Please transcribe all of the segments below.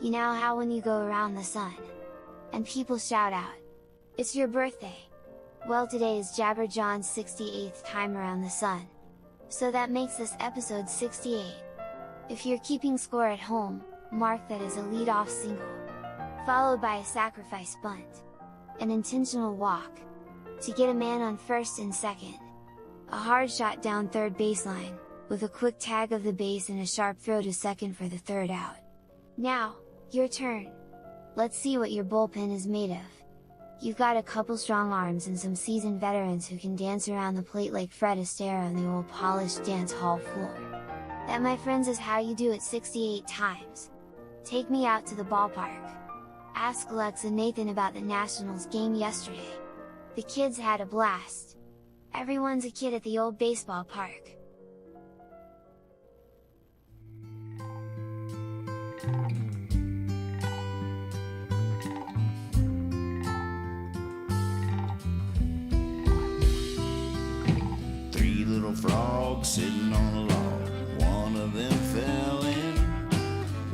You know how when you go around the sun, and people shout out, "It's your birthday!" Well, today is Jabber Jawn's 68th time around the sun. So that makes this episode 68. If you're keeping score at home, mark that as a lead-off single, followed by a sacrifice bunt, an intentional walk, to get a man on first and second, a hard shot down third baseline, with a quick tag of the base and a sharp throw to second for the third out. Now, your turn! Let's see what your bullpen is made of. You've got a couple strong arms and some seasoned veterans who can dance around the plate like Fred Astaire on the old polished dance hall floor. That, my friends, is how you do it 68 times. Take me out to the ballpark. Ask Lex and Nathan about the Nationals game yesterday. The kids had a blast. Everyone's a kid at the old baseball park. Three little frogs sitting on a log. One of them fell in.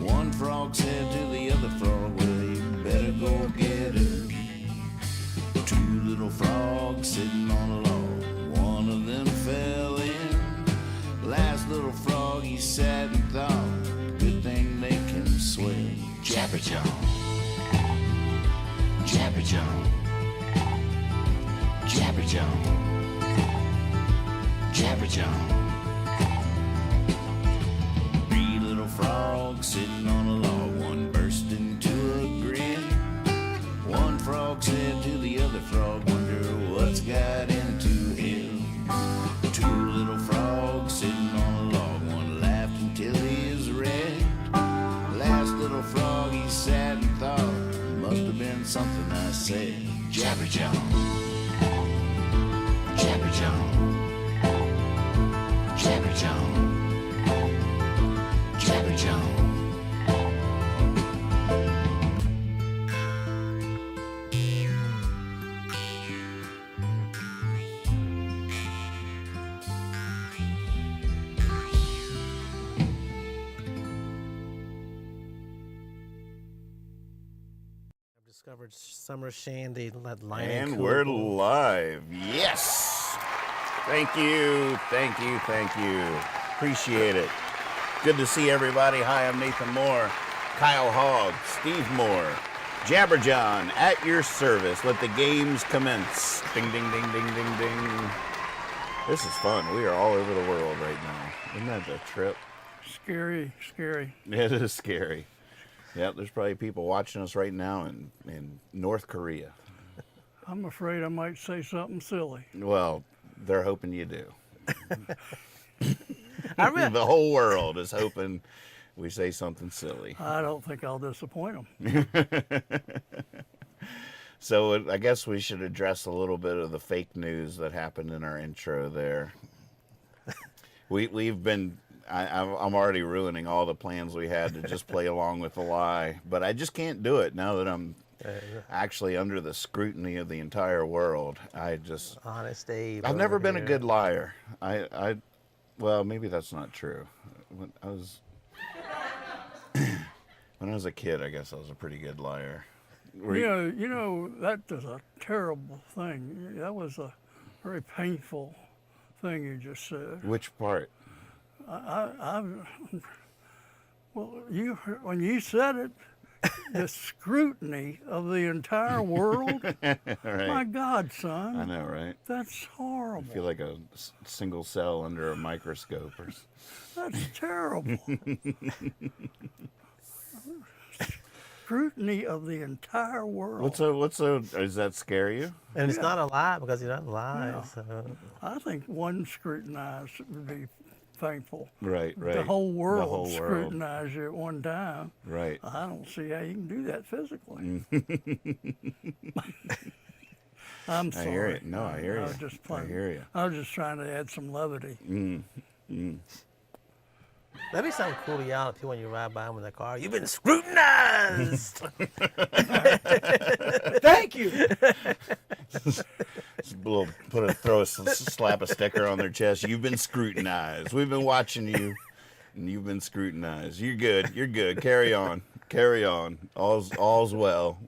One frog said to the other frog, "Well, you better go get her." Two little frogs sitting on a log. One of them fell in. Last little frog, he sat and thought, good thing they can swim. Jabber Jawn, Jabber Jawn, Jabber Jawn, Jabber Jawn. Three little frogs sitting on a log. One burst into a grin. One frog said to the other frog, "Wonder what's got into him." Two little frogs sitting on a log. One laughed until he is red. Last little frog, he sat and thought, must have been something I said. Jabber Jawn, Jabber Jawn, Jabber Jawn, Jabber Jawn. Discovered Summer Shandy. And we're live. Yes. Thank you. Thank you. Thank you. Appreciate it. Good to see everybody. Hi, I'm Nathan Moore, Kyle Hogg, Steve Moore, Jabber Jawn at your service. Let the games commence. Ding, ding, ding, ding, ding, ding. This is fun. We are all over the world right now. Isn't that a trip? Scary, scary. It is scary. Yeah, there's probably people watching us right now in North Korea. I'm afraid I might say something silly. Well, they're hoping you do. The whole world is hoping we say something silly. I don't think I'll disappoint them. So I guess we should address a little bit of the fake news that happened in our intro there. We've been... I'm already ruining all the plans we had to just play along with the lie, but I just can't do it now that I'm actually under the scrutiny of the entire world. Honest Dave. I've never been a good liar. Well, maybe that's not true. When I was a kid, I guess I was a pretty good liar. You know, that is a terrible thing. That was a very painful thing you just said. Which part? Well, when you said it, the scrutiny of the entire world. Right. My God, son. I know, right? That's horrible. I feel like a single cell under a microscope. That's terrible. Scrutiny of the entire world. Does that scare you? And it's not a lie because you're not lying. Yeah. So. I think one scrutinized would be thankful. Right. The whole world scrutinized you at one time. Right. I don't see how you can do that physically. I'm sorry. I hear it. No, I hear you. I was just playing. I hear you. I was just trying to add some levity. That'd be something cool to yell at people when you ride by them in the car. You've been scrutinized! Thank you! Slap a sticker on their chest. You've been scrutinized. We've been watching you, and you've been scrutinized. You're good. You're good. Carry on. Carry on. All's well.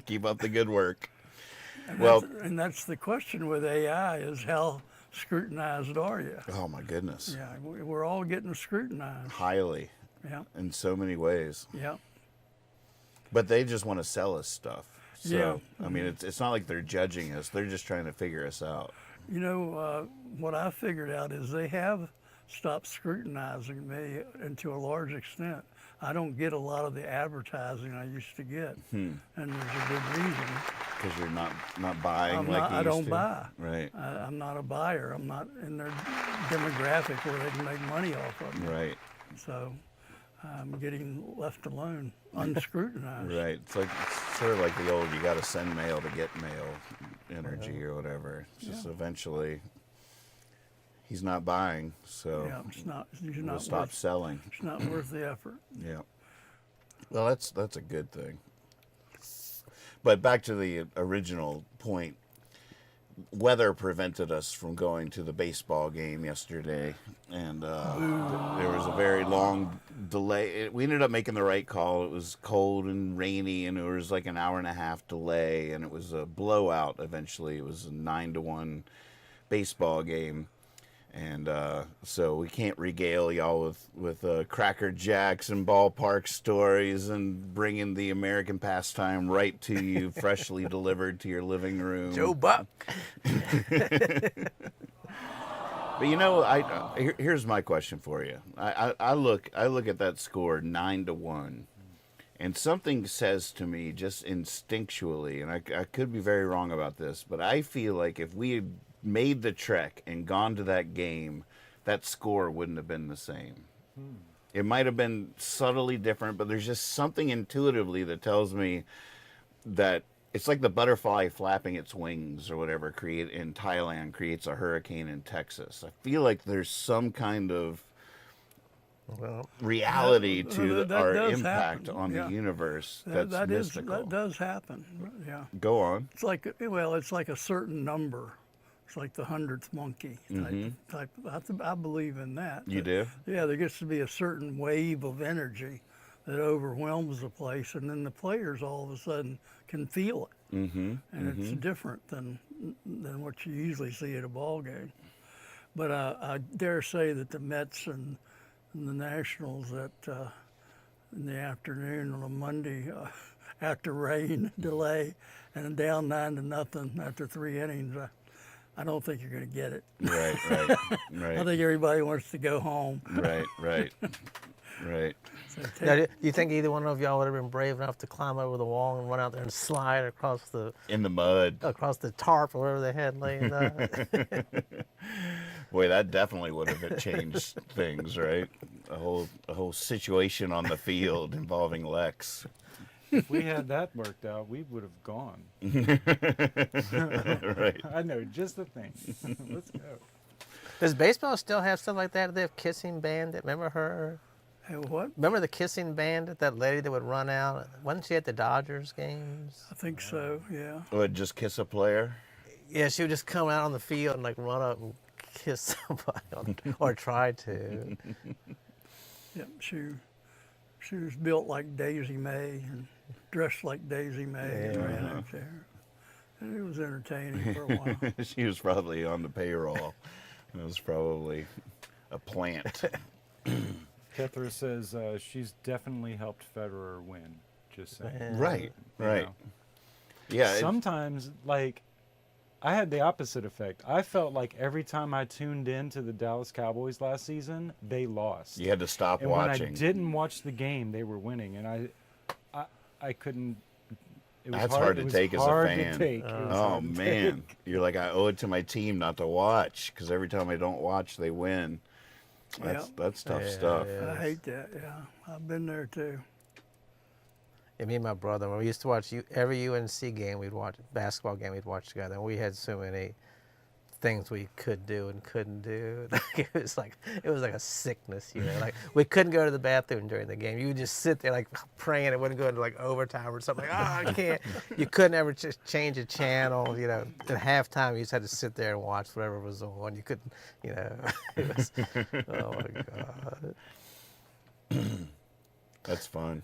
Keep up the good work. And that's the question with AI is how scrutinized are you? Oh my goodness. Yeah, we're all getting scrutinized. Highly. Yeah. In so many ways. Yeah. But they just want to sell us stuff. So, Yeah. I mean, it's not like they're judging us. They're just trying to figure us out. You know, what I figured out is they have stopped scrutinizing me, and to a large extent, I don't get a lot of the advertising I used to get, and there's a good reason. Because you're not buying like you used I don't to. buy. Right. I'm not a buyer. I'm not in their demographic where they can make money off of me. Right. So I'm getting left alone, unscrutinized. Right. It's sort of like the old you got to send mail to get mail energy or whatever. It's just eventually he's not buying, so Yeah, it's not we'll stop selling. It's not worth the effort. Yeah. Well, that's a good thing. But back to the original point, weather prevented us from going to the baseball game yesterday, and there was a very long delay. We ended up making the right call. It was cold and rainy, and it was like an hour and a half delay, and it was a blowout eventually. It was a 9-1 baseball game. And so we can't regale y'all with Cracker Jacks and ballpark stories and bringing the American pastime right to you, freshly delivered to your living room. Joe Buck. But you know, here's my question for you. I look at that score 9-1, and something says to me just instinctually, and I could be very wrong about this, but I feel like if we had made the trek and gone to that game, that score wouldn't have been the same. It might have been subtly different, but there's just something intuitively that tells me that it's like the butterfly flapping its wings or whatever in Thailand creates a hurricane in Texas. I feel like there's some kind of reality to our impact on the universe that's mystical. That does happen. Yeah. Go on. It's like a certain number. It's like the 100th monkey type. I believe in that. You do? Yeah, there gets to be a certain wave of energy that overwhelms the place, and then the players all of a sudden can feel it. And it's different than what you usually see at a ball game. But I dare say that the Mets and the Nationals in the afternoon on a Monday after rain delay and down 9-0 after 3 innings. I don't think you're going to get it. Right. I think everybody wants to go home. Right. So Now, do you think either one of y'all would have been brave enough to climb over the wall and run out there and slide across in the mud, across the tarp or whatever they had laying there? Boy, that definitely would have changed things, right? A whole situation on the field involving Lex. If we had that worked out, we would have gone. Right. I know, just the thing. Let's go. Does baseball still have stuff like that? Do they have Kissing Bandit? Remember her? Hey, what? Remember the Kissing Bandit, that lady that would run out? Wasn't she at the Dodgers games? I think so. Yeah. Would just kiss a player? Yeah, she would just come out on the field and like run up and kiss somebody or try to. Yeah. She was built like Daisy May and dressed like Daisy May and ran out there. And it was entertaining for a while. She was probably on the payroll. It was probably a plant. Kethra says she's definitely helped Federer win. Just saying. Right. You Right. know. Yeah. Sometimes, like, I had the opposite effect. I felt like every time I tuned in to the Dallas Cowboys last season, they lost. You had to stop And watching. when I didn't watch the game, they were winning, and I couldn't. It was That's hard to it was take as a hard fan. to take. It was Oh hard to man, take. you're like, I owe it to my team not to watch because every time I don't watch, they win. That's tough stuff. I hate that. Yeah, I've been there too. And me and my brother, when we used to watch every UNC game, we'd watch basketball game, we'd watch together. And we had so many things we could do and couldn't do. It was like a sickness, you know. Like we couldn't go to the bathroom during the game. You would just sit there like praying it wouldn't go into like overtime or something. Like, I can't. You couldn't ever just change a channel, you know. At halftime, you just had to sit there and watch whatever was on. You couldn't, you know. It was, oh my God. That's fun.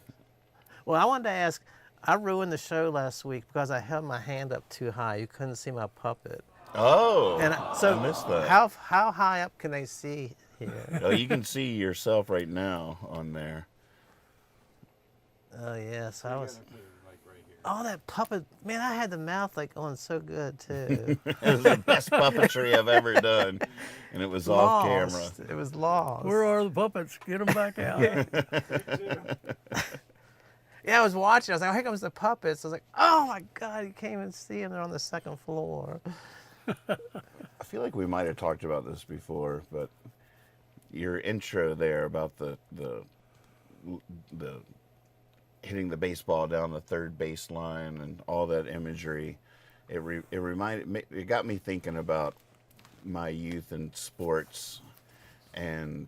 Well, I wanted to ask, I ruined the show last week because I held my hand up too high. You couldn't see my puppet. Oh, And so I missed that. how high up can they see here? Oh, you can see yourself right now on there. Oh, yes. I was... Oh, that puppet. Man, I had the mouth like going so good, too. It was the best puppetry I've ever done, and it was off camera. Lost. It was lost. Where are the puppets? Get them back out. Yeah, I was watching. I was like, oh, here comes the puppets. I was like, oh, my God, you can't even see them. They're on the second floor. I feel like we might have talked about this before, but your intro there about the hitting the baseball down the third baseline and all that imagery, it got me thinking about my youth in sports. And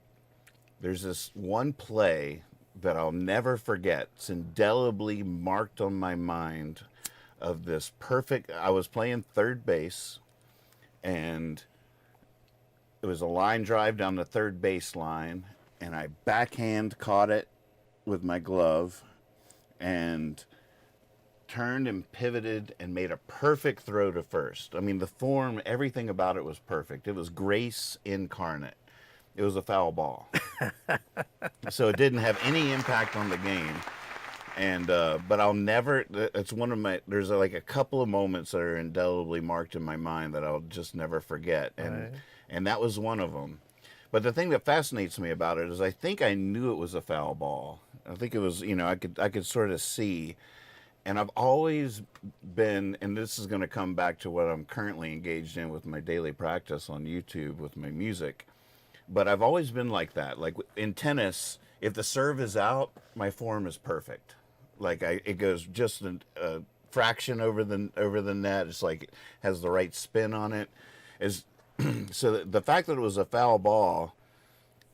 there's this one play that I'll never forget. It's indelibly marked on my mind of this perfect. I was playing third base, and it was a line drive down the third baseline, and I backhand caught it with my glove and turned and pivoted and made a perfect throw to first. I mean, the form, everything about it was perfect. It was grace incarnate. It was a foul ball. So it didn't have any impact on the game. And but I'll never, it's one of my, there's like a couple of moments that are indelibly marked in my mind that I'll just never forget. And that was one of them. But the thing that fascinates me about it is I think I knew it was a foul ball. I think it was, I could sort of see. And I've always been, and this is going to come back to what I'm currently engaged in with my daily practice on YouTube with my music. But I've always been like that. Like in tennis, if the serve is out, my form is perfect. Like it goes just a fraction over the net. It's like it has the right spin on it. So the fact that it was a foul ball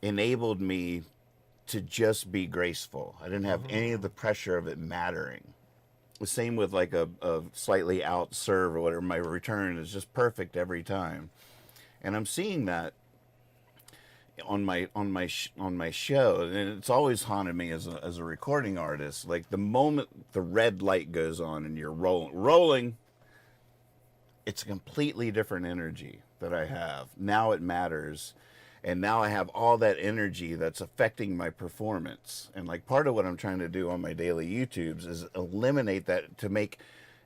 enabled me to just be graceful. I didn't have any of the pressure of it mattering. The same with like a slightly out serve or whatever. My return is just perfect every time. And I'm seeing that on my show, and it's always haunted me as a recording artist. Like the moment the red light goes on and you're rolling, it's a completely different energy that I have. Now it matters. And now I have all that energy that's affecting my performance. And like part of what I'm trying to do on my daily YouTubes is eliminate that to make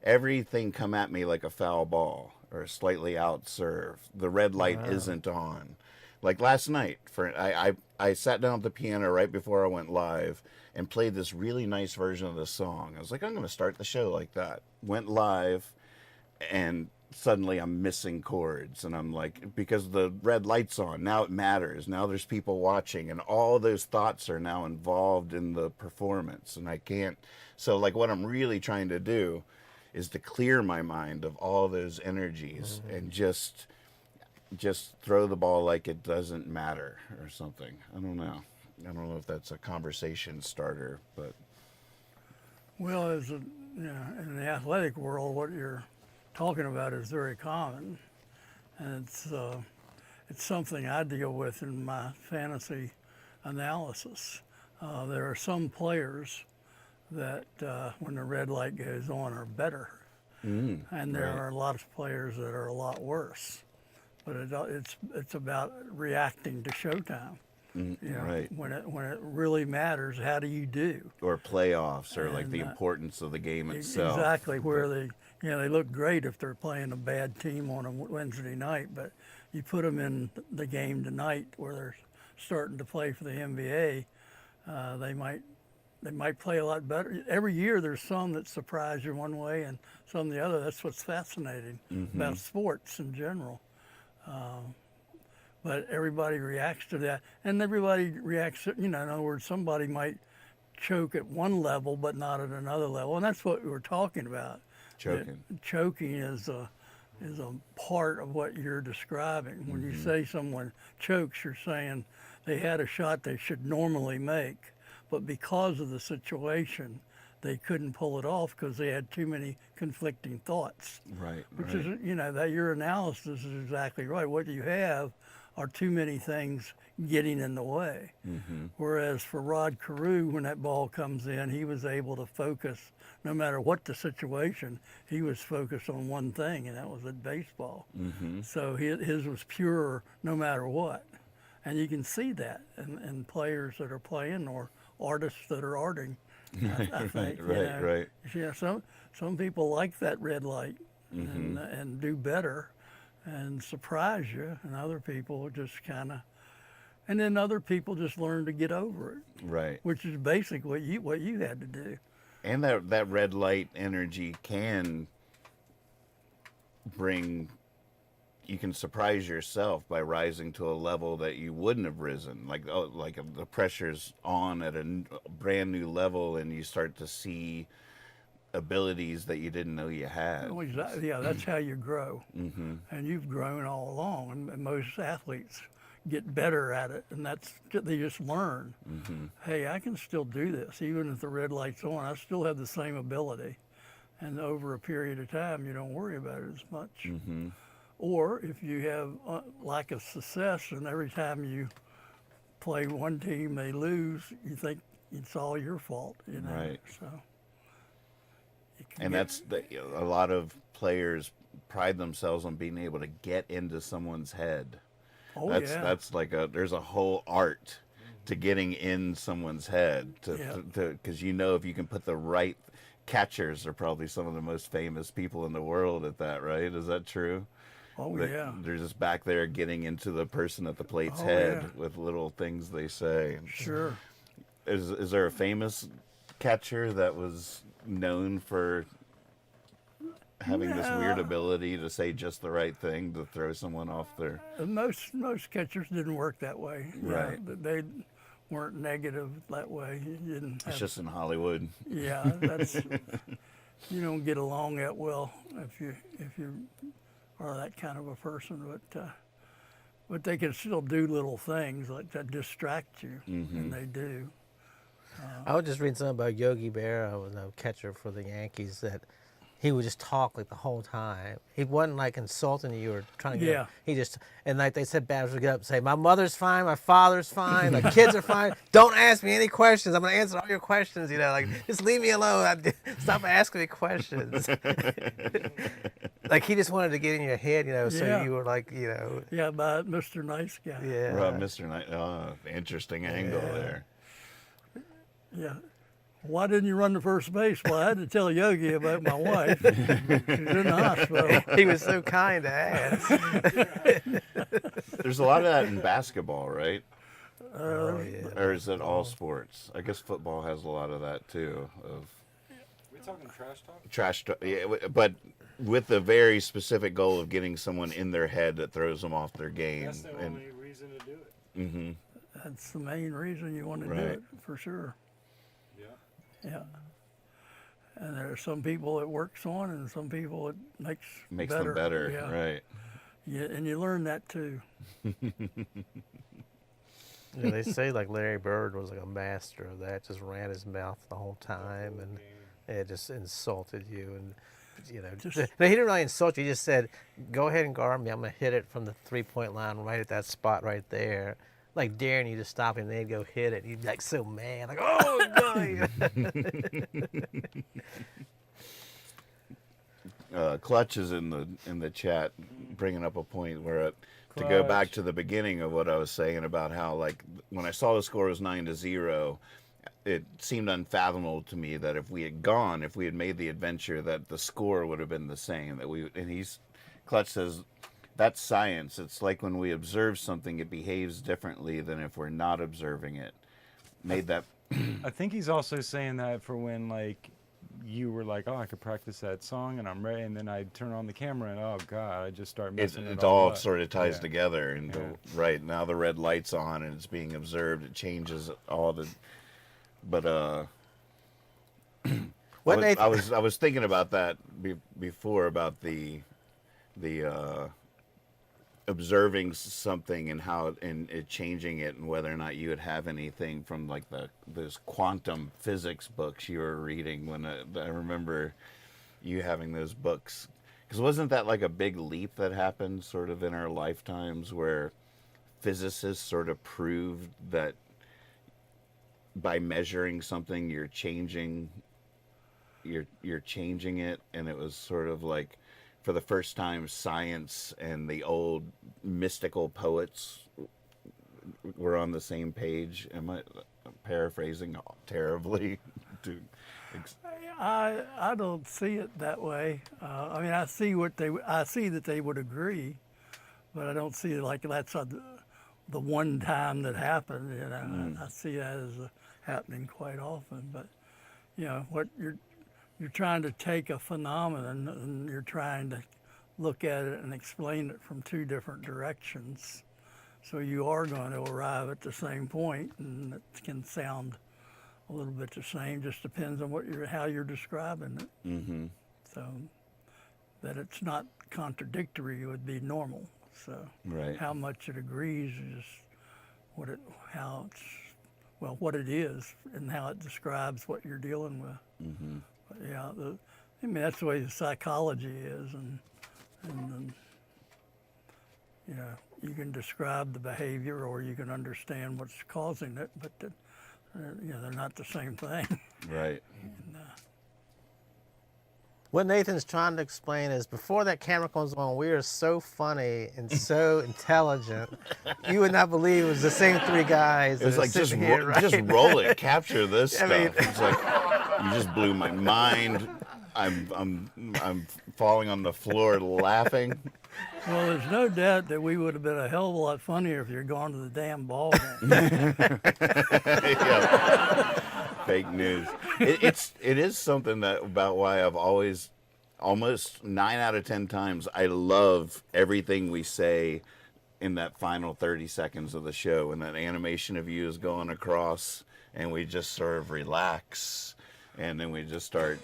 everything come at me like a foul ball or a slightly out serve. The red light isn't on. Like last night, I sat down at the piano right before I went live and played this really nice version of the song. I was like, I'm going to start the show like that. Went live, and suddenly I'm missing chords, and I'm like, because the red light's on, now it matters. Now there's people watching, and all those thoughts are now involved in the performance, and I can't. So like what I'm really trying to do is to clear my mind of all those energies and just throw the ball like it doesn't matter or something. I don't know if that's a conversation starter, but Well, in the athletic world, what you're talking about is very common, and it's something I deal with in my fantasy analysis. There are some players that when the red light goes on are better, and there are a lot of players that are a lot worse. But it's about reacting to showtime. Right. When it really matters, how do you do? Or playoffs, or like the importance of the game itself. Exactly, where they look great if they're playing a bad team on a Wednesday night, but you put them in the game tonight where they're starting to play for the NBA, they might play a lot better. Every year there's some that surprise you one way and some the other. That's what's fascinating about sports in general. But everybody reacts to that, and everybody reacts, in other words, somebody might choke at one level but not at another level, and that's what we were talking about. Choking is a part of what you're describing. When you say someone chokes, you're saying they had a shot they should normally make, but because of the situation, they couldn't pull it off because they had too many conflicting thoughts. Right. Which is, that your analysis is exactly right. What you have or too many things getting in the way. Whereas for Rod Carew, when that ball comes in, he was able to focus, no matter what the situation, he was focused on one thing, and that was at baseball. So his was pure no matter what. And you can see that in players that are playing or artists that are arting, I think. Right. Yeah, some people like that red light and do better and surprise you, and other people just kind of, and then other people just learn to get over it. Right. Which is basically what you had to do. And that red light energy can bring, you can surprise yourself by rising to a level that you wouldn't have risen. Like the pressure's on at a brand new level, and you start to see abilities that you didn't know you had. Well, yeah, that's how you grow. And you've grown all along, and most athletes get better at it, and they just learn. Hey, I can still do this, even if the red light's on. I still have the same ability, and over a period of time, you don't worry about it as much. Or if you have lack of success, and every time you play one team they lose, you think it's all your fault. Right. So. And that's a lot of players pride themselves on being able to get into someone's head. Oh, That's like there's a whole art to getting in someone's head, because if you can put the right, catchers are probably some of the most famous people in the world at that, right? Is that true? Oh, They're just back there getting into the person at the plate's head with little things they say. Sure. Is there a famous catcher that was known for having this weird ability to say just the right thing to throw someone off their... Most catchers didn't work that way. Right. They weren't negative that way. You didn't have, It's just in Hollywood. Yeah, that's you don't get along that well if you are that kind of a person. But they can still do little things like that distract you, and they do. I was just reading something about Yogi Berra, who was a catcher for the Yankees, that he would just talk like the whole time. He wasn't like insulting you or trying to get up. He just, and like they said, batters would get up and say, my mother's fine, my father's fine, my kids are fine. Don't ask me any questions. I'm going to answer all your questions, like just leave me alone. Stop asking me questions. Like he just wanted to get in your head, so you were like, Yeah, by Mr. Nice Guy. Yeah. Mr. Nice, interesting angle there. Yeah. Why didn't you run to first base? Well, I had to tell Yogi about my wife. She's in the hospital. He was so kind to ask. There's a lot of that in basketball, right? Oh, yeah. Or is it all sports? I guess football has a lot of that too. We talking trash talk? Trash talk, yeah, but with the very specific goal of getting someone in their head that throws them off their game. That's the only reason to do it. Mm-hmm. That's the main reason you want to do it, for sure. Yeah. And there are some people it works on, and some people it makes better. Them better, right? Yeah, and you learn that too. They say like Larry Bird was like a master of that, just ran his mouth the whole time, and it just insulted you, and no, he didn't really insult you. He just said, "Go ahead and guard me. I'm gonna hit it from the 3-point line right at that spot right there." Like daring you to stop him, and they'd go hit it. You'd be like so mad, like, oh no! Clutch is in the chat, bringing up a point where to go back to the beginning of what I was saying about how, like, when I saw the score was 9-0, it seemed unfathomable to me that if we had made the adventure, that the score would have been the same. Clutch says, that's science. It's like when we observe something, it behaves differently than if we're not observing it. I think he's also saying that for when, like, you were like, oh, I could practice that song and I'm ready, and then I turn on the camera and, oh, God, I just start messing it all up. sort of ties together. And right now the red light's on and it's being observed. It changes all the... But I was thinking about that before, about the observing something and how and it changing it, and whether or not you would have anything from like those quantum physics books you were reading. When I remember you having those books, because wasn't that like a big leap that happened sort of in our lifetimes, where physicists sort of proved that by measuring something you're changing it, and it was sort of like for the first time science and the old mystical poets were on the same page. Am I paraphrasing terribly? I don't see it that way. I mean, I see that they would agree, but I don't see it like that's the one time that happened. You know, I see that as happening quite often. But you know, what you're trying to take a phenomenon and you're trying to look at it and explain it from two different directions. So you are going to arrive at the same point, and it can sound a little bit the same. Just depends on how you're describing it. Mm-hmm. So that it's not contradictory would be normal. So Right. how much it agrees is what it is and how it describes what you're dealing with. Mm-hmm. But yeah, I mean that's the way the psychology is, and you know, you can describe the behavior or you can understand what's causing it, but you know, they're not the same thing. Right. What Nathan's trying to explain is before that camera comes on, we are so funny and so intelligent. You would not believe it was the same three guys. It was that are like just sitting here right just now. roll it, capture this stuff. I mean- It's like you just blew my mind. I'm falling on the floor laughing. Well, there's no doubt that we would have been a hell of a lot funnier if you'd gone to the damn ball game. Yeah. Fake news. It is something that about why I've always, almost 9 out of 10 times, I love everything we say in that final 30 seconds of the show, and that animation of you is going across, and we just sort of relax, and then we just start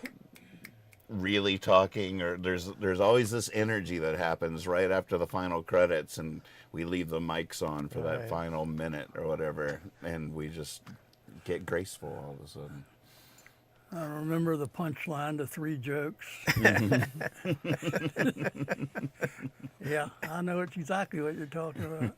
really talking, or there's always this energy that happens right after the final credits, and we leave the mics on for that Right. final minute or whatever, and we just get graceful all of a sudden. I remember the punchline to 3 jokes. Yeah, I know exactly what you're talking about.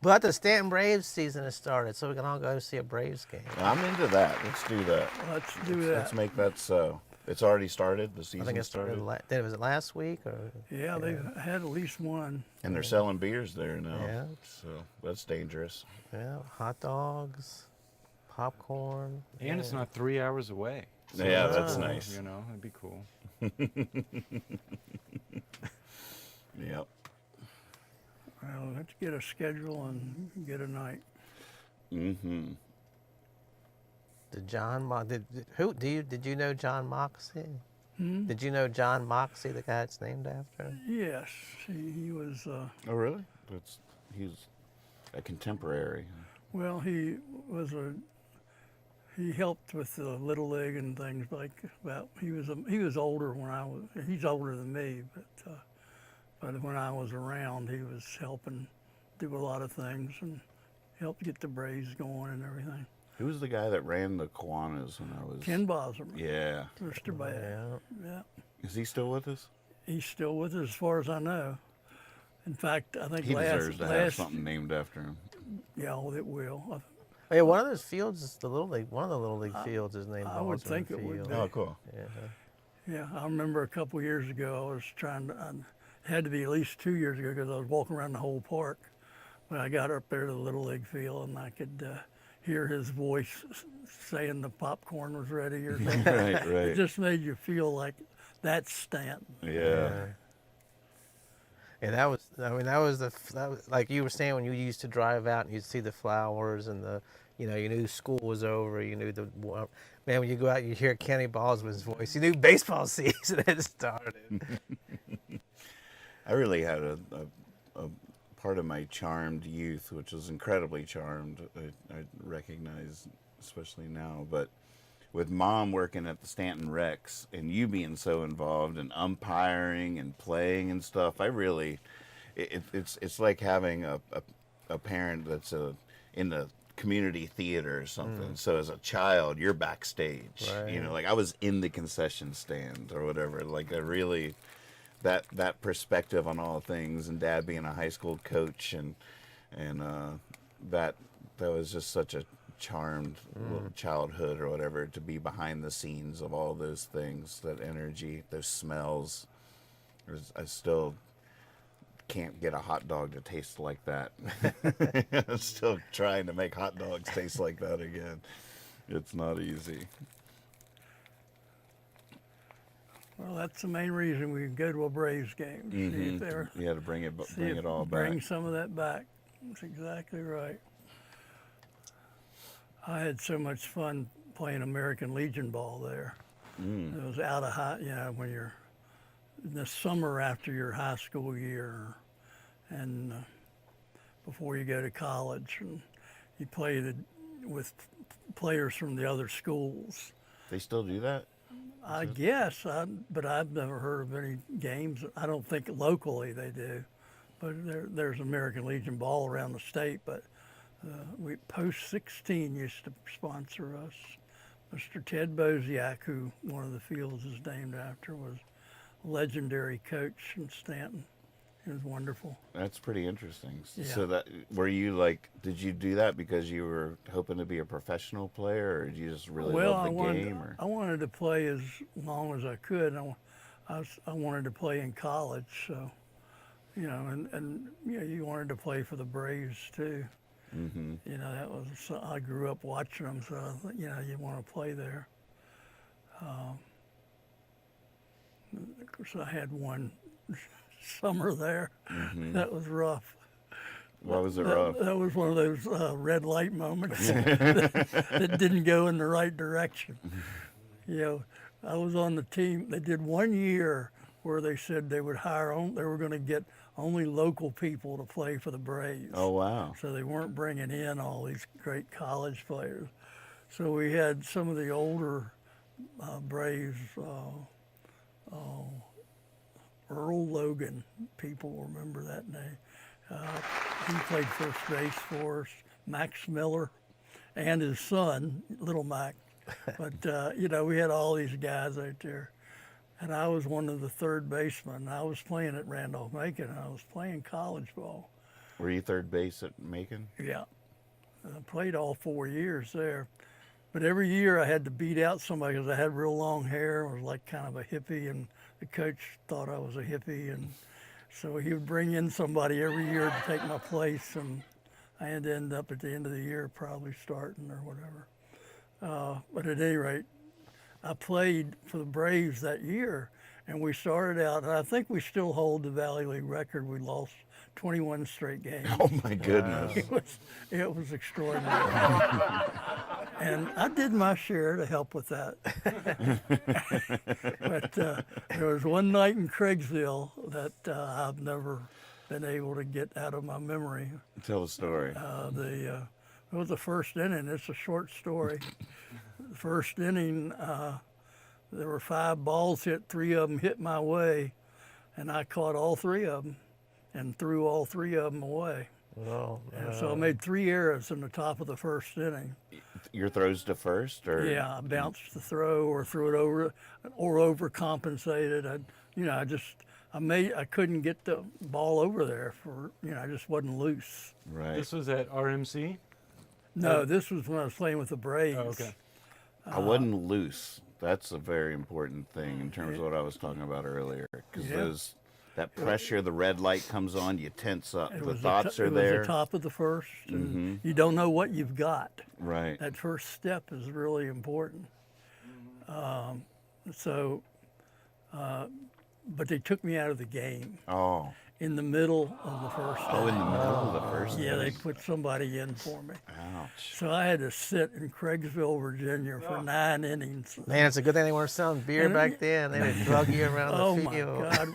But the Stanton Braves season has started, so we can all go see a Braves game. I'm into that. Let's do that. Let's do that. Let's make that so. It's already started. The season I think it started, started. Was it last week or? Yeah, they've had at least one. and they're selling beers there now. Yeah. So that's dangerous. Yeah, hot dogs, popcorn. And it's not 3 hours away. Yeah, that's Oh. nice. You know, it'd be cool. Yep. Well, let's get a schedule and get a night. Mm-hmm. Did John did you know John Moxie? Hmm? Did you know John Moxie, the guy it's named after? Yes, he was. Oh, really? He's a contemporary. Well, he helped with the Little League and things like that. He was older when I was. He's older than me, but when I was around, he was helping do a lot of things and helped get the Braves going and everything. Who was the guy that ran the Kiwanis when I was? Ken Bosmerman, Yeah. Mr. Bad. Yeah. Yeah, Is he still with us? he's still with us as far as I know. In fact, I think He deserves to have last something named after him. yeah, well, it will. Hey, one of those fields is the Little League. One of the Little League fields is named I would Bosman think it would Field. be. Oh, cool. Yeah. Yeah, I remember a couple of years ago, I was trying to, it had to be at least 2 years ago because I was walking around the whole park. When I got up there to the Little League field and I could hear his voice saying the popcorn was ready or something. Right, It right. just made you feel like that's Stanton. Yeah. And that was like you were saying when you used to drive out and you'd see the flowers and you knew school was over, you knew man, when you go out you hear Kenny Bosman's voice, you knew baseball season had started. I really had a part of my charmed youth, which was incredibly charmed, I recognize, especially now, but with Mom working at the Stanton Rex and you being so involved and umpiring and playing and stuff, I really, it's like having a parent that's in the community theater or something. So as a child, you're backstage, Right. like I was in the concession stand or whatever. Like I really that perspective on all things, and Dad being a high school coach, and that was just such a charmed little childhood or whatever, to be behind the scenes of all those things, that energy, those smells. I still can't get a hot dog to taste like that. I'm still trying to make hot dogs taste like that again. It's not easy. Well, that's the main reason we go to a Braves game. See if they're, Yeah, to bring it all back. Bring some of that back. That's exactly right. I had so much fun playing American Legion ball there. It was out of high, when you're in the summer after your high school year, and before you go to college, and you play with players from the other schools. They still do that? I guess, but I've never heard of any games. I don't think locally they do, but there's American Legion ball around the state. But we Post 16 used to sponsor us. Mr. Ted Bosiak, who one of the fields is named after, was a legendary coach in Stanton. He was wonderful. That's pretty interesting. Yeah. So did you do that because you were hoping to be a professional player, or did you just really love the game? I wanted to play as long as I could. I wanted to play in college, so, and you wanted to play for the Braves too. That was, I grew up watching them, so, you want to play there. Of course, I had one summer there. That was rough. Why was it rough? That was one of those red light moments that didn't go in the right direction. I was on the team. They did 1 year where they said they would they were going to get only local people to play for the Braves. Oh, wow. So they weren't bringing in all these great college players. So we had some of the older Braves, Earl Logan, people remember that name. He played first base for us. Max Miller and his son, Little Mac. But, we had all these guys out there. And I was one of the third basemen. I was playing at Randolph-Macon, and I was playing college ball. Were you third base at Macon? Yeah. I played all 4 years there. But every year I had to beat out somebody because I had real long hair. I was like kind of a hippie, and the coach thought I was a hippie. And so he would bring in somebody every year to take my place, and I had to end up at the end of the year probably starting or whatever. But at any rate, I played for the Braves that year, and we started out, and I think we still hold the Valley League record. We lost 21 straight games. Oh, my goodness. It was extraordinary. And I did my share to help with that. But there was one night in Craigsville that I've never been able to get out of my memory. Tell the story. It was the first inning. It's a short story. The first inning, there were 5 balls hit. 3 of them hit my way, and I caught all 3 of them and threw all 3 of them away. Oh, And so I made 3 errors in the top of the first inning. Your throws to first, or? Yeah, I bounced the throw or threw it over or overcompensated. I couldn't get the ball over there I just wasn't loose. Right. This was at RMC? No, this was when I was playing with the Braves. Oh, okay. I wasn't loose. That's a very important thing in terms of what I was talking about earlier. Because that pressure, the red light comes on, you tense up. The thoughts are there. It was the top of the first, and you don't know what you've got. Right. That first step is really important. But they took me out of the game. Oh. In the middle of the first Oh, in the inning. middle of the first Yeah, they inning. put somebody in for me. Ouch. So I had to sit in Craigsville, Virginia for 9 innings. Man, it's a good thing they weren't selling beer back then. They would drug you around Oh the my field. God!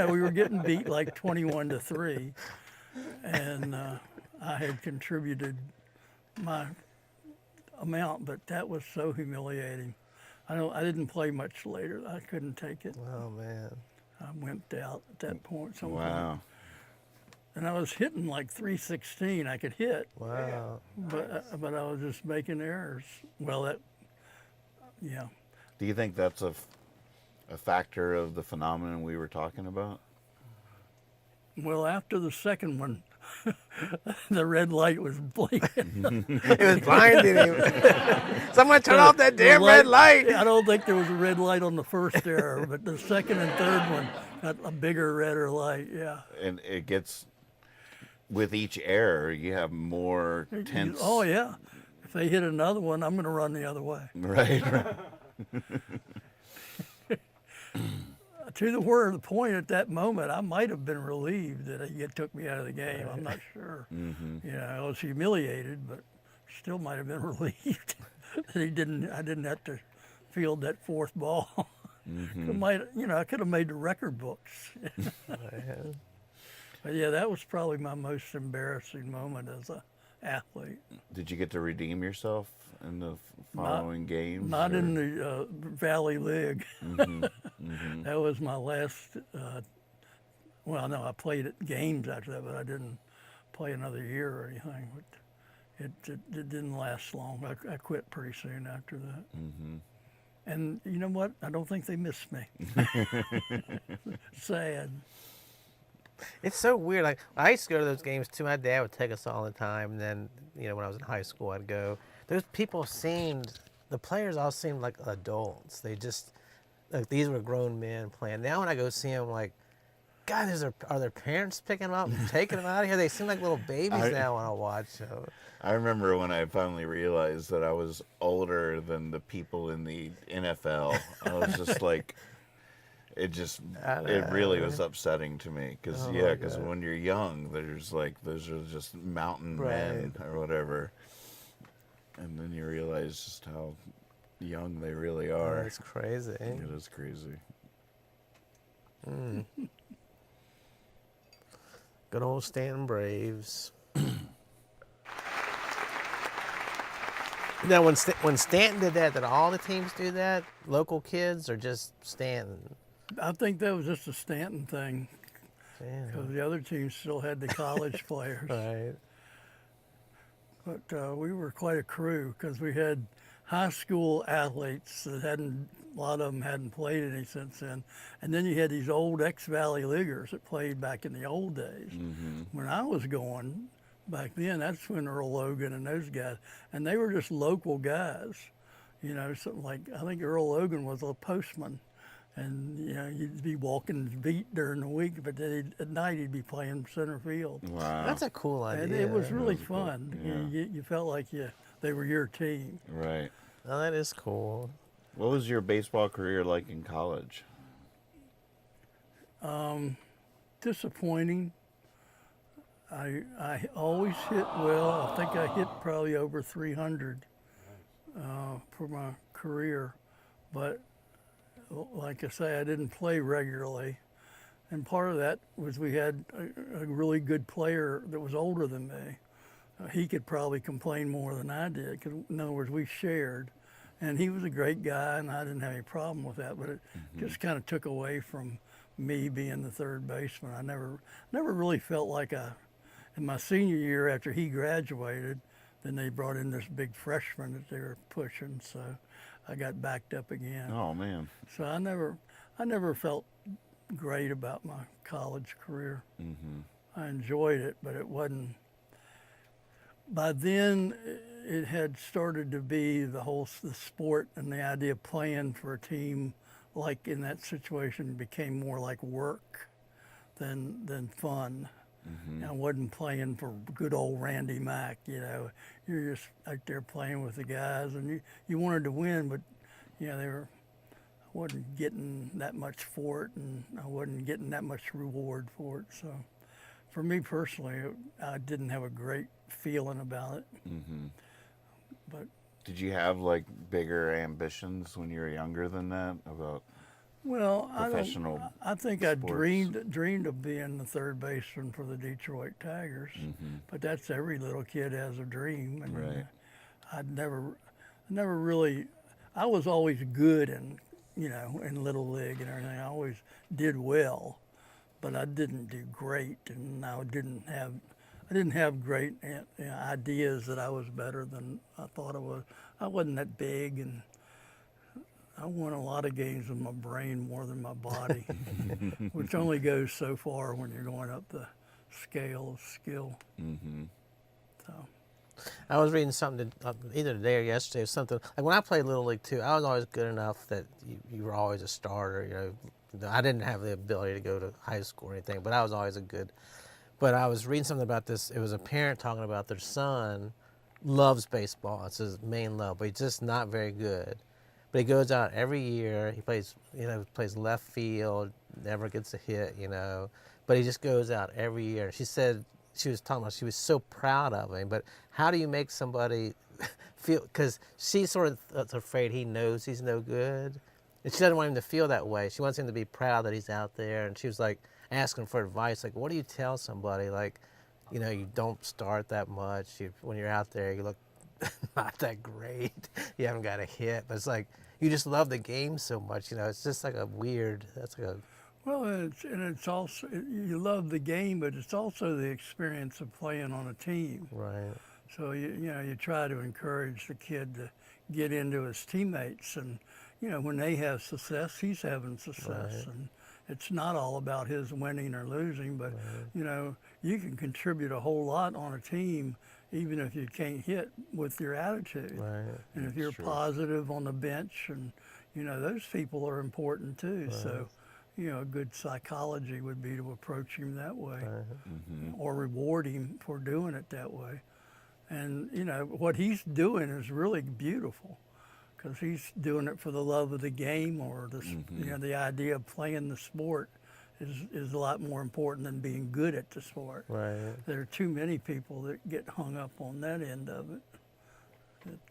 We were getting beat like 21-3, and I had contributed my amount, but that was so humiliating. I didn't play much later. I couldn't take it. Oh, man. I wimped out at that point. Wow. And I was hitting like 316. I could hit, Wow. but I was just making errors. Well, yeah. Do you think that's a a factor of the phenomenon we were talking about? Well, after the second one, the red light was blinking. It was blinding him. Someone turn off that damn red light. I don't think there was a red light on the first error, but the second and third one got a bigger, redder light, yeah. And it gets, with each error, you have more tense. Oh, yeah. If they hit another one, I'm going to run the other way. Right. To the point at that moment, I might have been relieved that he took me out of the game. I'm not sure. You know, I was humiliated, but still might have been relieved that I didn't have to field that fourth ball. I could have made the record books. But yeah, that was probably my most embarrassing moment as a athlete. Did you get to redeem yourself in the following games? Not in the Valley League. That was my last. Well, no, I played at games after that, but I didn't play another year or anything. But it didn't last long. I quit pretty soon after that. And you know what? I don't think they missed me. Sad. It's so weird. Like, I used to go to those games too. My dad would take us all the time. And then, when I was in high school, I'd go. Those people the players all seemed like adults. They just, like, these were grown men playing. Now when I go see them, like, God, are their parents picking them up and taking them out of here? They seem like little babies now when I watch them. I remember when I finally realized that I was older than the people in the NFL. I was just like, it really was upsetting to me. Because, when you're young, those are just mountain men or whatever. And then you realize just how young they really are. It's crazy. It is crazy. Good old Stanton Braves. Now, when Stanton did that, did all the teams do that? Local kids or just Stanton? I think that was just a Stanton thing. Because the other teams still had the college players. Right. But we were quite a crew because we had high school athletes that a lot of them hadn't played any since then. And then you had these old ex-Valley Leaguers that played back in the old days. When I was going back then, that's when Earl Logan and those guys, and they were just local guys. Something like, I think Earl Logan was a postman. And, you'd be walking the beat during the week, but then at night he'd be playing center field. Wow. That's a cool idea. And it was really fun. Cool. Yeah. You felt like they were your team. Right. Oh, that is cool. What was your baseball career like in college? Disappointing. I always hit well. I think I hit probably over 300 for my career. But like I say, I didn't play regularly. And part of that was we had a really good player that was older than me. He could probably complain more than I did, because in other words, we shared. And he was a great guy, and I didn't have any problem with that, but it just kind of took away from me being the third baseman. I never really felt like in my senior year after he graduated, then they brought in this big freshman that they were pushing, so I got backed up again. Oh, man. So I never felt great about my college career. I enjoyed it, but it wasn't. By then, it had started to be the sport, and the idea of playing for a team, like in that situation, became more like work than fun. I wasn't playing for good old Randy Mack, You're just out there playing with the guys, and you wanted to win, but I wasn't getting that much for it, and I wasn't getting that much reward for it. So, for me personally, I didn't have a great feeling about it. But did you have like bigger ambitions when you were younger than that about? Well, professional I think sports. I dreamed of being the third baseman for the Detroit Tigers, but that's every little kid has a dream. And right. I never really. I was always good in Little League and everything. I always did well, but I didn't do great, and I didn't have great ideas that I was better than I thought I was. I wasn't that big, and I won a lot of games with my brain more than my body, which only goes so far when you're going up the scale of skill. Mm-hmm. So. I was reading something either today or yesterday, or something like when I played Little League too. I was always good enough that you were always a starter. You know, I didn't have the ability to go to high school or anything, but I was always a good. But I was reading something about this. It was a parent talking about their son loves baseball. It's his main love, but he's just not very good. But he goes out every year. He plays, plays left field, never gets a hit, But he just goes out every year. She said she was talking about she was so proud of him. But how do you make somebody feel? Because she's sort of afraid he knows he's no good, and she doesn't want him to feel that way. She wants him to be proud that he's out there. And she was like asking for advice, like, what do you tell somebody, like, you don't start that much. When you're out there, you look not that great. You haven't got a hit, but it's like you just love the game so much. It's just like a weird. Well, it's also you love the game, but it's also the experience of playing on a team. Right. So you try to encourage the kid to get into his teammates, and when they have success, he's having success, Right. and it's not all about his winning or losing, but you can contribute a whole lot on a team, even if you can't hit with your attitude. Right. And if you're positive on the bench, and those people are important too. Right. So, a good psychology would be to approach him that way, Right. or reward him for doing it that way. And what he's doing is really beautiful, because he's doing it for the love of the game, or the idea of playing the sport is a lot more important than being good at the sport. Right. There are too many people that get hung up on that end of it.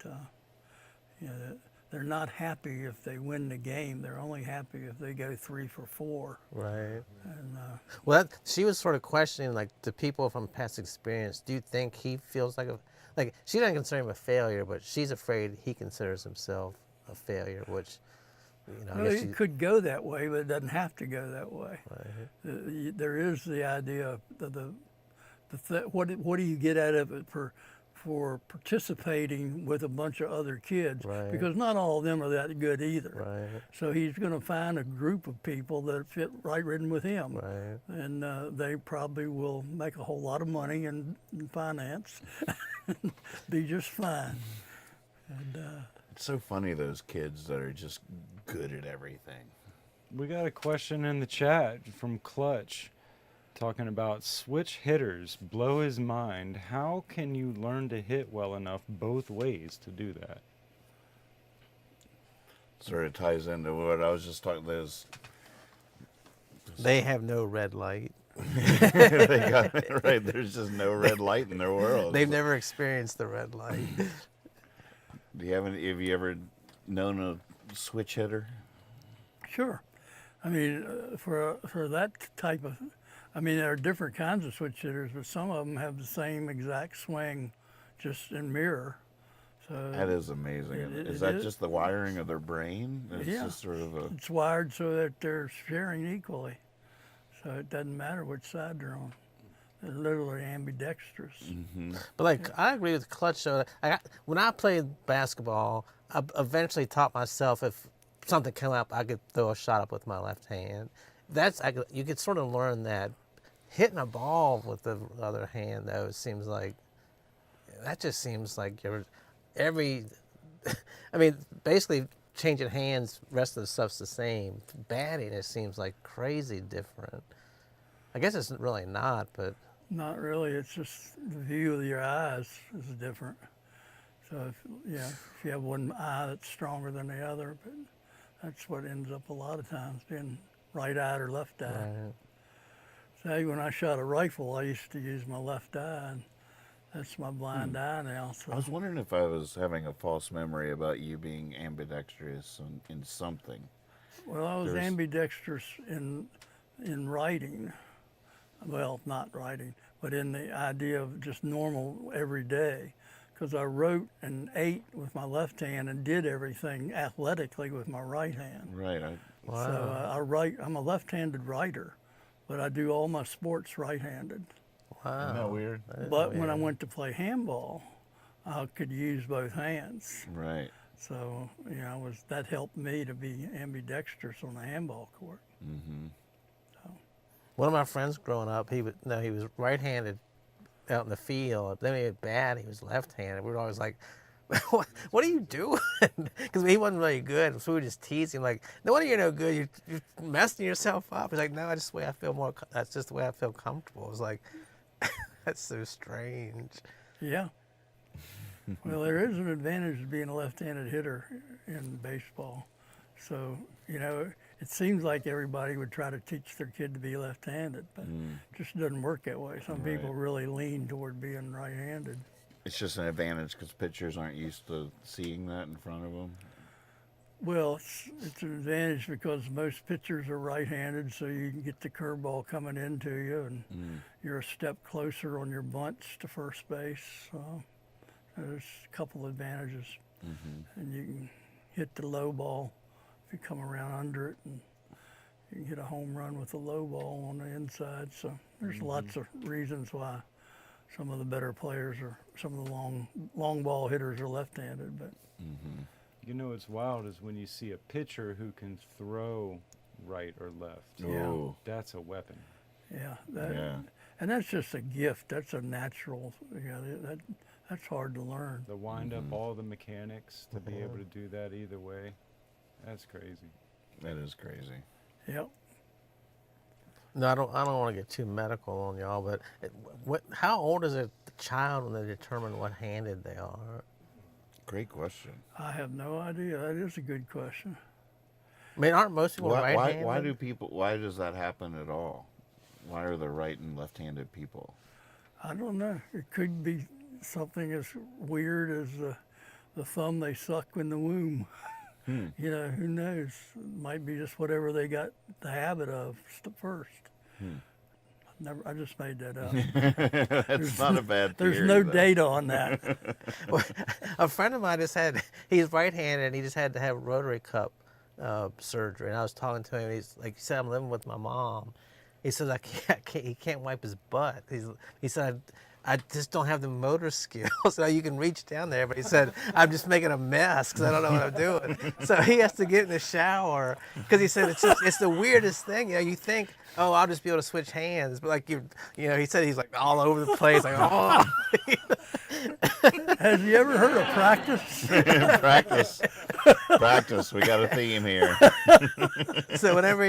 That they're not happy if they win the game. They're only happy if they go 3 for 4. Right. And Well, she was sort of questioning, like, the people from past experience. Do you think he feels like she doesn't consider him a failure, but she's afraid he considers himself a failure, which, I guess it could go that way, but it doesn't have to go that way. Right. There is the idea of what do you get out of it for participating with a bunch of other kids, Right. because not all of them are that good either. Right. So he's going to find a group of people that fit right in with him, Right. and they probably will make a whole lot of money in finance, be just fine. And It's so funny, those kids that are just good at everything. We got a question in the chat from Clutch talking about switch hitters blow his mind. How can you learn to hit well enough both ways to do that? Sort of ties into what I was just talking about. They have no red light. They got it right. There's just no red light in their world. They've never experienced the red light. Have you ever known a switch hitter? sure, I mean for that type of, there are different kinds of switch hitters, but some of them have the same exact swing, just in mirror. So That is amazing. Is that just the wiring of their brain? It's just sort of a... It's wired so that they're sharing equally. So it doesn't matter which side they're on. They're literally ambidextrous. Mm-hmm. But I agree with Clutch. Though. When I played basketball, I eventually taught myself if something came up, I could throw a shot up with my left hand. You could sort of learn that. Hitting a ball with the other hand, though, it seems like you're basically changing hands, rest of the stuff's the same. Batting, it seems like crazy different. I guess it's really not, but... Not really. It's just the view of your eyes is different. So if you have one eye that's stronger than the other, but that's what ends up a lot of times being right-eyed or left-eyed. Right. Say when I shot a rifle, I used to use my left eye, and that's my blind eye now. So I was wondering if I was having a false memory about you being ambidextrous in something. well, I was ambidextrous in writing. Well, not writing, but in the idea of just normal every day, because I wrote and ate with my left hand and did everything athletically with my right hand. Right. Wow. So I write. I'm a left-handed writer, but I do all my sports right-handed. Wow. Isn't that weird? But when I went to play handball, I could use both hands. Right. So, that helped me to be ambidextrous on the handball court. One of my friends growing up, he was right-handed out in the field. Then when he had bat, he was left-handed. We were always like, what are you doing? Because he wasn't really good, so we would just tease him like, no wonder you're no good. You're messing yourself up. He's like, no, that's just the way I feel that's just the way I feel comfortable. It's like, that's so strange. Yeah. Well, there is an advantage to being a left-handed hitter in baseball. So, it seems like everybody would try to teach their kid to be left-handed, but it just doesn't work that way. Some people really lean toward being right-handed. It's just an advantage because pitchers aren't used to seeing that in front of them. Well, it's an advantage because most pitchers are right-handed, so you can get the curveball coming into you, and you're a step closer on your bunts to first base. So there's a couple advantages, and you can hit the low ball if you come around under it, and you can hit a home run with a low ball on the inside. So there's lots of reasons why some of the better players or some of the long ball hitters are left-handed. But what's wild is when you see a pitcher who can throw right or left. Oh. That's a weapon. Yeah, and that's just a gift. That's a natural. That's hard to learn. The wind up all the mechanics to be able to do that either way. That's crazy. That is crazy. Yep. No, I don't want to get too medical on y'all, but how old is a child when they determine what handed they are? Great question. I have no idea. That is a good question. I mean, aren't most people right-handed? Why does that happen at all? Why are there right and left-handed people? I don't know. It could be something as weird as the thumb they suck in the womb. Who knows? It might be just whatever they got the habit of first. I just made that up. That's not a bad theory. There's no data on that. Well, a friend of mine he's right-handed, and he just had to have rotary cup surgery. And I was talking to him, he's like, he said, I'm living with my mom. He says, he can't wipe his butt. He said, I just don't have the motor skills. So you can reach down there, but he said, I'm just making a mess because I don't know what I'm doing. So he has to get in the shower because he said it's the weirdest thing. You think, oh, I'll just be able to switch hands, but like he said he's like all over the place, like oh. Has you ever heard of practice? Practice. We got a theme here. So whenever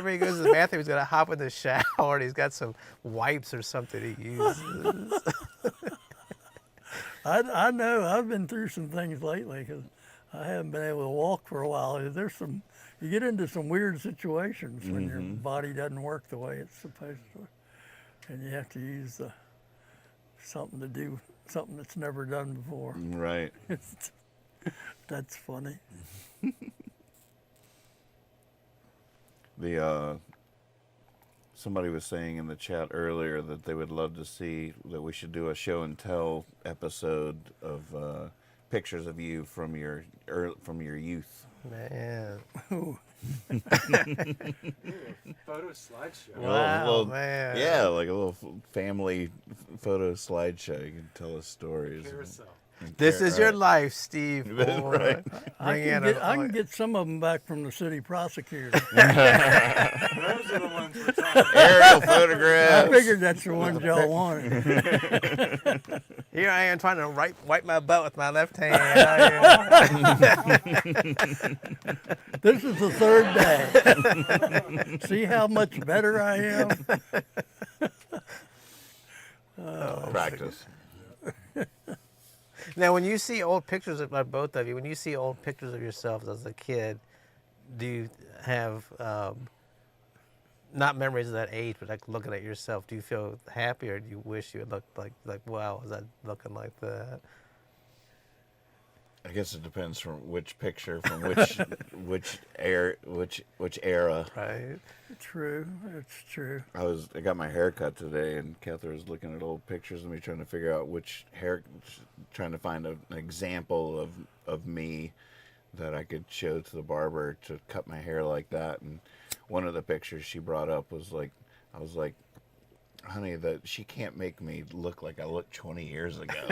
he goes to the bathroom, he's got to hop in the shower, and he's got some wipes or something he uses. I know. I've been through some things lately because I haven't been able to walk for a while. You get into some weird situations when your body doesn't work the way it's supposed to, and you have to use something to do something that's never done before. Right. That's funny. Somebody was saying in the chat earlier that they would love to see that we should do a show and tell episode of pictures of you from your youth. Man. Photo slideshow. Wow, man. Yeah, like a little family photo slideshow. You can tell us stories. Carousel. This is your life, Steve. Right. I can get some of them back from the city prosecutor. Those are the ones we're talking about. Aerial photographs. I figured that's the ones y'all wanted. Here I am trying to wipe my butt with my left hand. This is the third day. See how much better I am? Practice. Now, when you see old pictures of both of you, when you see old pictures of yourselves as a kid, do you have not memories of that age, but like looking at yourself? Do you feel happy, or do you wish you had looked like wow, was I looking like that? I guess it depends from which picture, from which era. Right. True, it's true. I got my hair cut today, and Catherine was looking at old pictures of me, trying to figure out trying to find an example of me that I could show to the barber to cut my hair like that. And one of the pictures she brought up was like, I was like honey, that she can't make me look like I looked 20 years ago.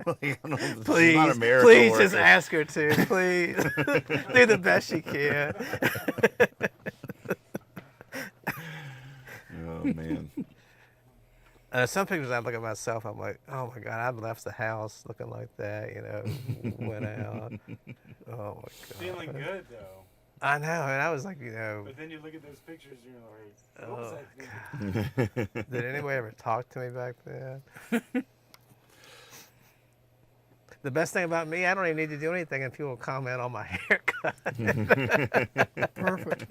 Like, I don't know, she's Please, not a miracle please worker. just ask her to. Please. Do the best she can. Oh, man. Some pictures I look at myself, I'm like, oh my God, I left the house looking like that, you know, went out. Oh my God. Feeling good though. I know, and I was like, you know, But then you look at those pictures and you're like, what was oh, I thinking? did anybody ever talk to me back then? The best thing about me, I don't even need to do anything and people comment on my haircut. Perfect.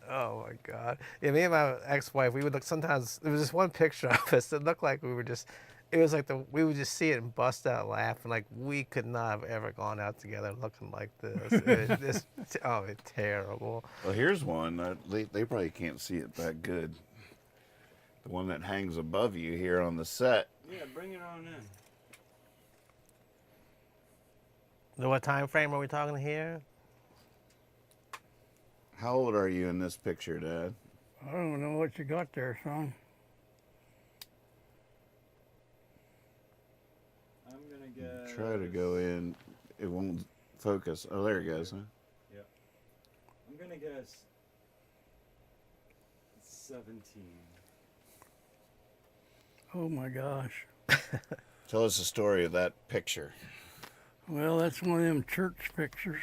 Oh my God. Yeah, me and my ex-wife, we would look sometimes, there was this one picture of us that looked like we were just, it was like we would just see it and bust out laughing. Like we could not have ever gone out together looking like this. It was just, oh, it's terrible. Well, here's one. They probably can't see it that good. The one that hangs above you here on the set. Yeah, bring it on in. So what time frame are we talking here? How old are you in this picture, Dad? I don't know what you got there, son. I'm gonna get. Try to go in. It won't focus. Oh, there it goes, huh? Yep. I'm gonna guess 17. Oh my gosh. Tell us the story of that picture. Well, that's one of them church pictures.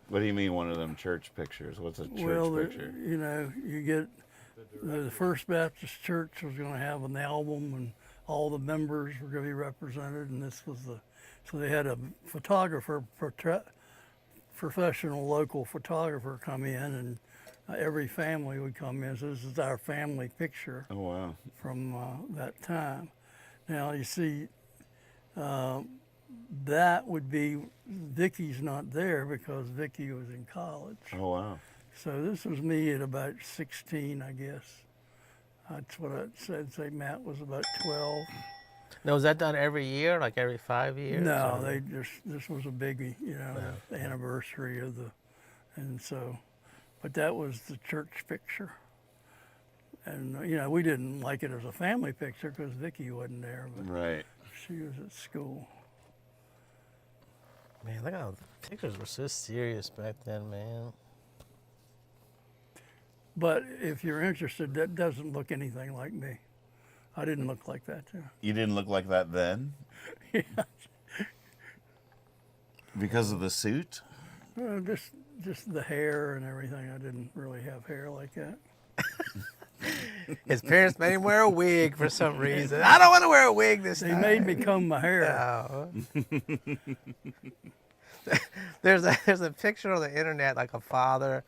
What do you mean, one of them church pictures? What's a church picture? You know, you get the First Baptist Church was going to have an album, and all the members were going to be represented. And this was so they had a photographer, professional local photographer, come in, and every family would come in. So this is our family picture. Oh, wow. From that time. Now you see. That would be, Vicky's not there because Vicky was in college. Oh, wow. So this was me at about 16, I guess. That's what I said. Say Matt was about 12. Now, was that done every year, like every 5 years? No, or? this was a biggie, you know, the anniversary of and so, but that was the church picture. And, you know, we didn't like it as a family picture because Vicky wasn't there, but Right. she was at school. Man, look how the pictures were so serious back then, man. But if you're interested, that doesn't look anything like me. I didn't look like that, too. You didn't look like that then? Yeah. Because of the suit? Just the hair and everything. I didn't really have hair like that. His parents made him wear a wig for some reason. I don't want to wear a wig this They time. made me comb my hair. No. There's a picture on the internet, like a father,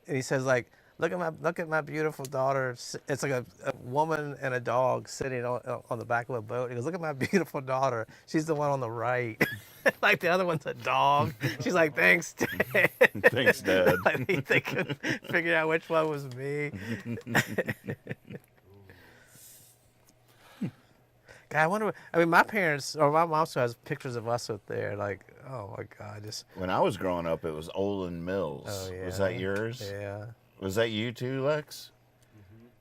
and he says like, look at my beautiful daughter. It's like a woman and a dog sitting on the back of a boat. He goes, look at my beautiful daughter. She's the one on the right. Like the other one's a dog. She's like, thanks, Dad. Thanks, Dad. Like they couldn't figure out which one was me. God, I wonder. I mean, my parents or my mom still has pictures of us up there. Like, oh my God, just. When I was growing up, it was Olin Mills. Oh, yeah. Was that yours? Yeah. Was that you too, Lex?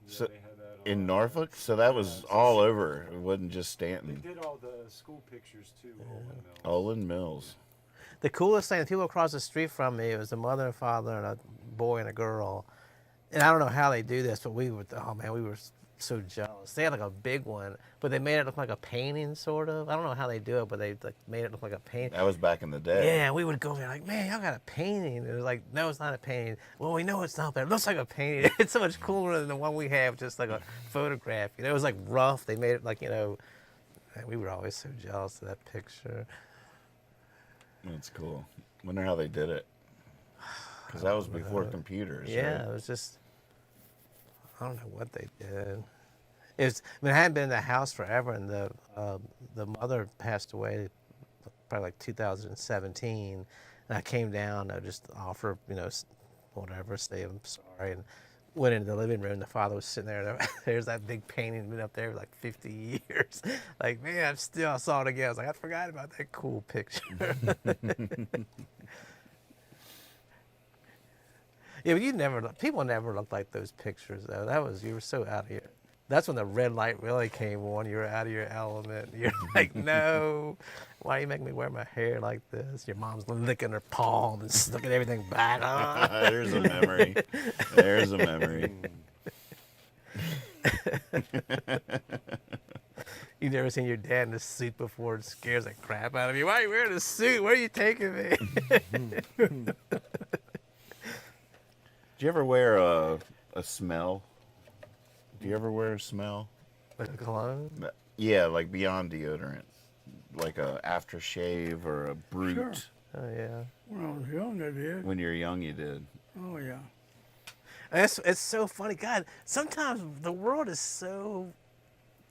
Yeah, So, they had that in Norfolk? So that was all over. It wasn't just Stanton. They did all the school pictures too. Olin Mills. The coolest thing, the people across the street from me, it was a mother and father and a boy and a girl. And I don't know how they do this, but we were so jealous. They had like a big one, but they made it look like a painting, sort of. I don't know how they do it, but they like made it look like a painting. That was back in the day. Yeah, we would go there like, man, y'all got a painting. It was like, no, it's not a painting. Well, we know it's not, but it looks like a painting. It's so much cooler than the one we have, just like a photograph. You know, it was like rough. They made it like, you know, and we were always so jealous of that picture. That's cool. Wonder how they did it. Because that was before computers. Yeah, Right? it was just, I don't know what they did. I mean, I hadn't been in the house forever, and the mother passed away probably like 2017, and I came down. I just offered, you know, whatever, say I'm sorry, and went into the living room. The father was sitting there. There's that big painting, been up there for like 50 years. Like, man, I saw it again. I was like, I forgot about that cool picture. Yeah, but people never looked like those pictures though. You were so out of your. That's when the red light really came on. You were out of your element. You're like, no, why you make me wear my hair like this? Your mom's licking her palm and sticking everything back. There's a memory. There's a memory. You never seen your dad in a suit before. It scares the crap out of you. Why are you wearing a suit? Where are you taking me? Did you ever wear a smell? Do you ever wear a smell? Like a cologne? Yeah, like beyond deodorant. Like a aftershave or a Brute. Sure. Oh, yeah. When I was young, I did. When you were young, you did. Oh, yeah. It's so funny. God, sometimes the world is so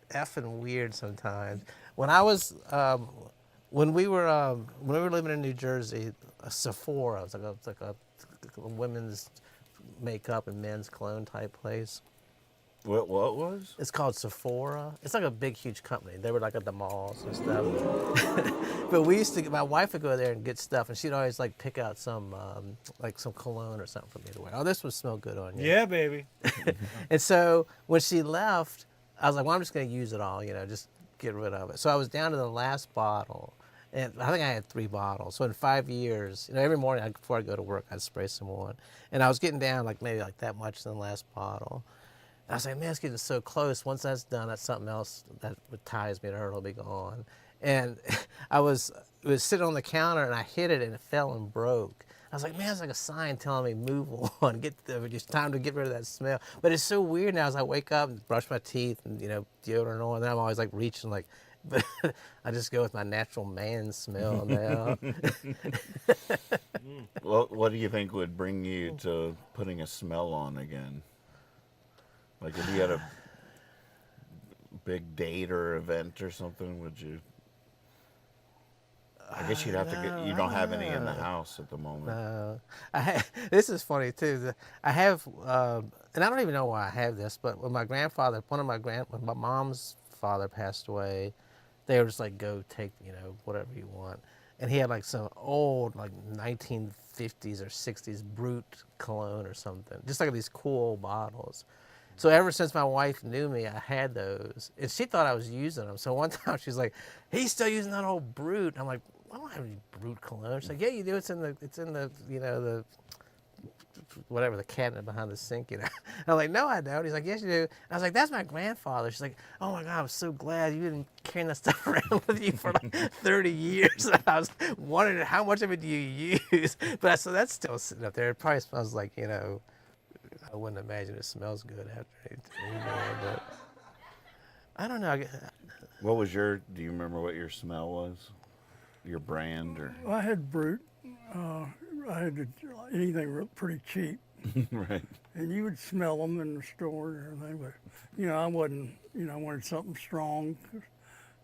effing weird sometimes. When I was, when we were living in New Jersey, a Sephora, it was like a women's makeup and men's cologne type place. What was? It's called Sephora. It's like a big, huge company. They were like at the malls and stuff. But my wife would go there and get stuff, and she'd always like pick out some cologne or something for me to wear. Oh, this would smell good on you. Yeah, baby. And so when she left, I was like, well, I'm just going to use it all, just get rid of it. So I was down to the last bottle, and I think I had 3 bottles. So in 5 years, every morning before I go to work, I'd spray some on. And I was getting down maybe that much in the last bottle. I was like, man, it's getting so close. Once that's done, that's something else that ties me to her. It'll be gone. And it was sitting on the counter, and I hit it, and it fell and broke. I was like, man, it's like a sign telling me move on. It's time to get rid of that smell. But it's so weird now as I wake up and brush my teeth and, deodorant on, and I'm always like reaching but I just go with my natural man smell now. Well, what do you think would bring you to putting a smell on again? Like if you had a big date or event or something, would you? I guess you'd have to you don't have any in the house at the moment. No. This is funny too. I have, and I don't even know why I have this, but when my mom's father passed away, they were just like, go take, whatever you want. And he had like some old, 1950s or 60s Brute cologne or something. Just like these cool old bottles. So ever since my wife knew me, I had those. And she thought I was using them. So one time she's like, he's still using that old Brute. I'm like, I don't have any Brute cologne. She's like, yeah, you do. It's in the the whatever, the cabinet behind the sink, I'm like, no, I don't. He's like, yes, you do. And I was like, that's my grandfather. She's like, oh my God, I'm so glad you didn't carry that stuff around with you for 30 years. And I was wondering, how much of it do you use? But so that's still sitting up there. It probably smells like, I wouldn't imagine it smells good after it, but I don't know. Do you remember what your smell was? Your brand or? I had Brute. I had anything pretty cheap. Right. And you would smell them in the store and everything, but, I wasn't, I wanted something strong.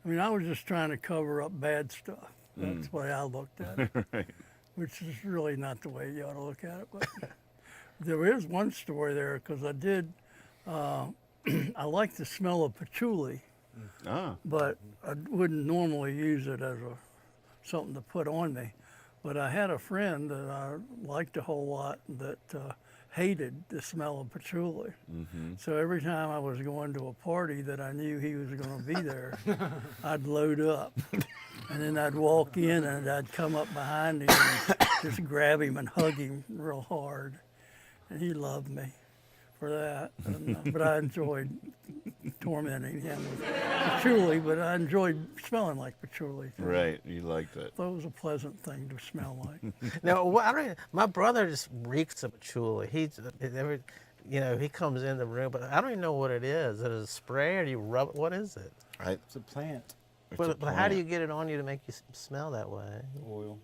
I was just trying to cover up bad stuff. That's the way I looked at it, Right. which is really not the way you ought to look at it. But there is one story there, because I did, I like the smell of patchouli, but I wouldn't normally use it as something to put on me. But I had a friend that I liked a whole lot that hated the smell of patchouli. Mm-hmm. So every time I was going to a party that I knew he was going to be there, I'd load up. And then I'd walk in and I'd come up behind him and just grab him and hug him real hard. And he loved me for that. But I enjoyed tormenting him with patchouli, but I enjoyed smelling like patchouli. Right, you liked it. That was a pleasant thing to smell like. No, my brother just reeks of patchouli. He comes in the room, but I don't even know what it is. Is it a spray or do you rub it? What is it? It's a plant. But how do you get it on you to make you smell that way? Oil.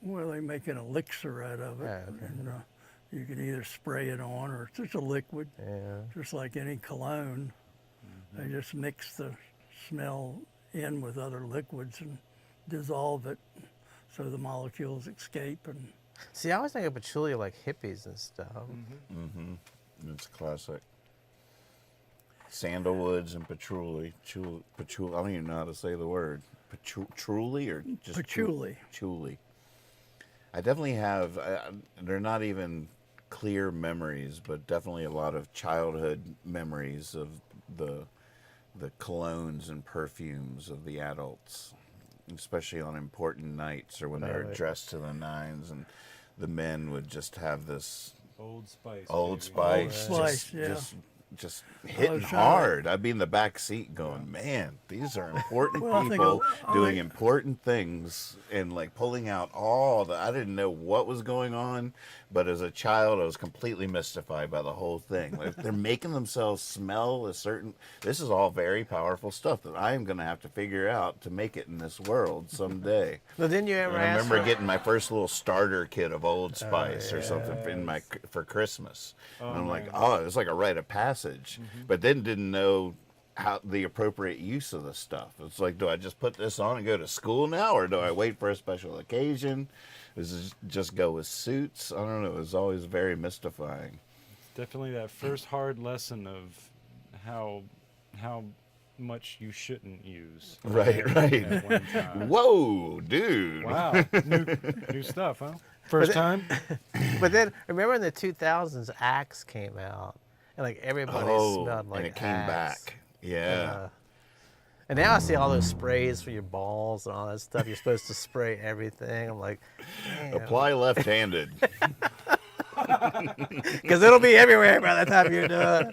Well, they make an elixir out of it. Oh, okay. And you can either spray it on or it's just a liquid, just like any cologne. They just mix the smell in with other liquids and dissolve it so the molecules escape. And see, I always think of patchouli like hippies and stuff. Mm-hmm. It's classic. Sandalwoods and patchouli. Patchouli. I don't even know how to say the word. Patchouli or just patchouli. Patchouli. I definitely have. They're not even clear memories, but definitely a lot of childhood memories of the colognes and perfumes of the adults, especially on important nights or when they were Right. dressed to the nines, and the men would just have this Old Spice. Old baby. Spice, Old Spice, yeah. just hitting trying to- hard. I'd be in the back seat going, man, these are important Well, I think people I doing like- important things and like pulling out all the. I didn't know what was going on, but as a child, I was completely mystified by the whole thing. Like they're making themselves smell a certain. This is all very powerful stuff that I am going to have to figure out to make it in this world someday. Well, didn't you ever And I ask remember her- getting my first little starter kit of Old Spice or something for Christmas. And I'm like, oh, it was like a rite of passage. But then didn't know how the appropriate use of the stuff. It's like, do I just put this on and go to school now, or do I wait for a special occasion? Does it just go with suits? I don't know. It was always very mystifying. Definitely that first hard lesson of how much you shouldn't use. Right. At one time. Whoa, dude. Wow, new stuff, huh? First time. But then remember in the 2000s, Axe came out, and like everybody smelled like and it came Axe. back. Yeah. And now I see all those sprays for your balls and all that stuff. You're supposed to spray everything. I'm like, Apply left-handed. because it'll be everywhere by the time you're done.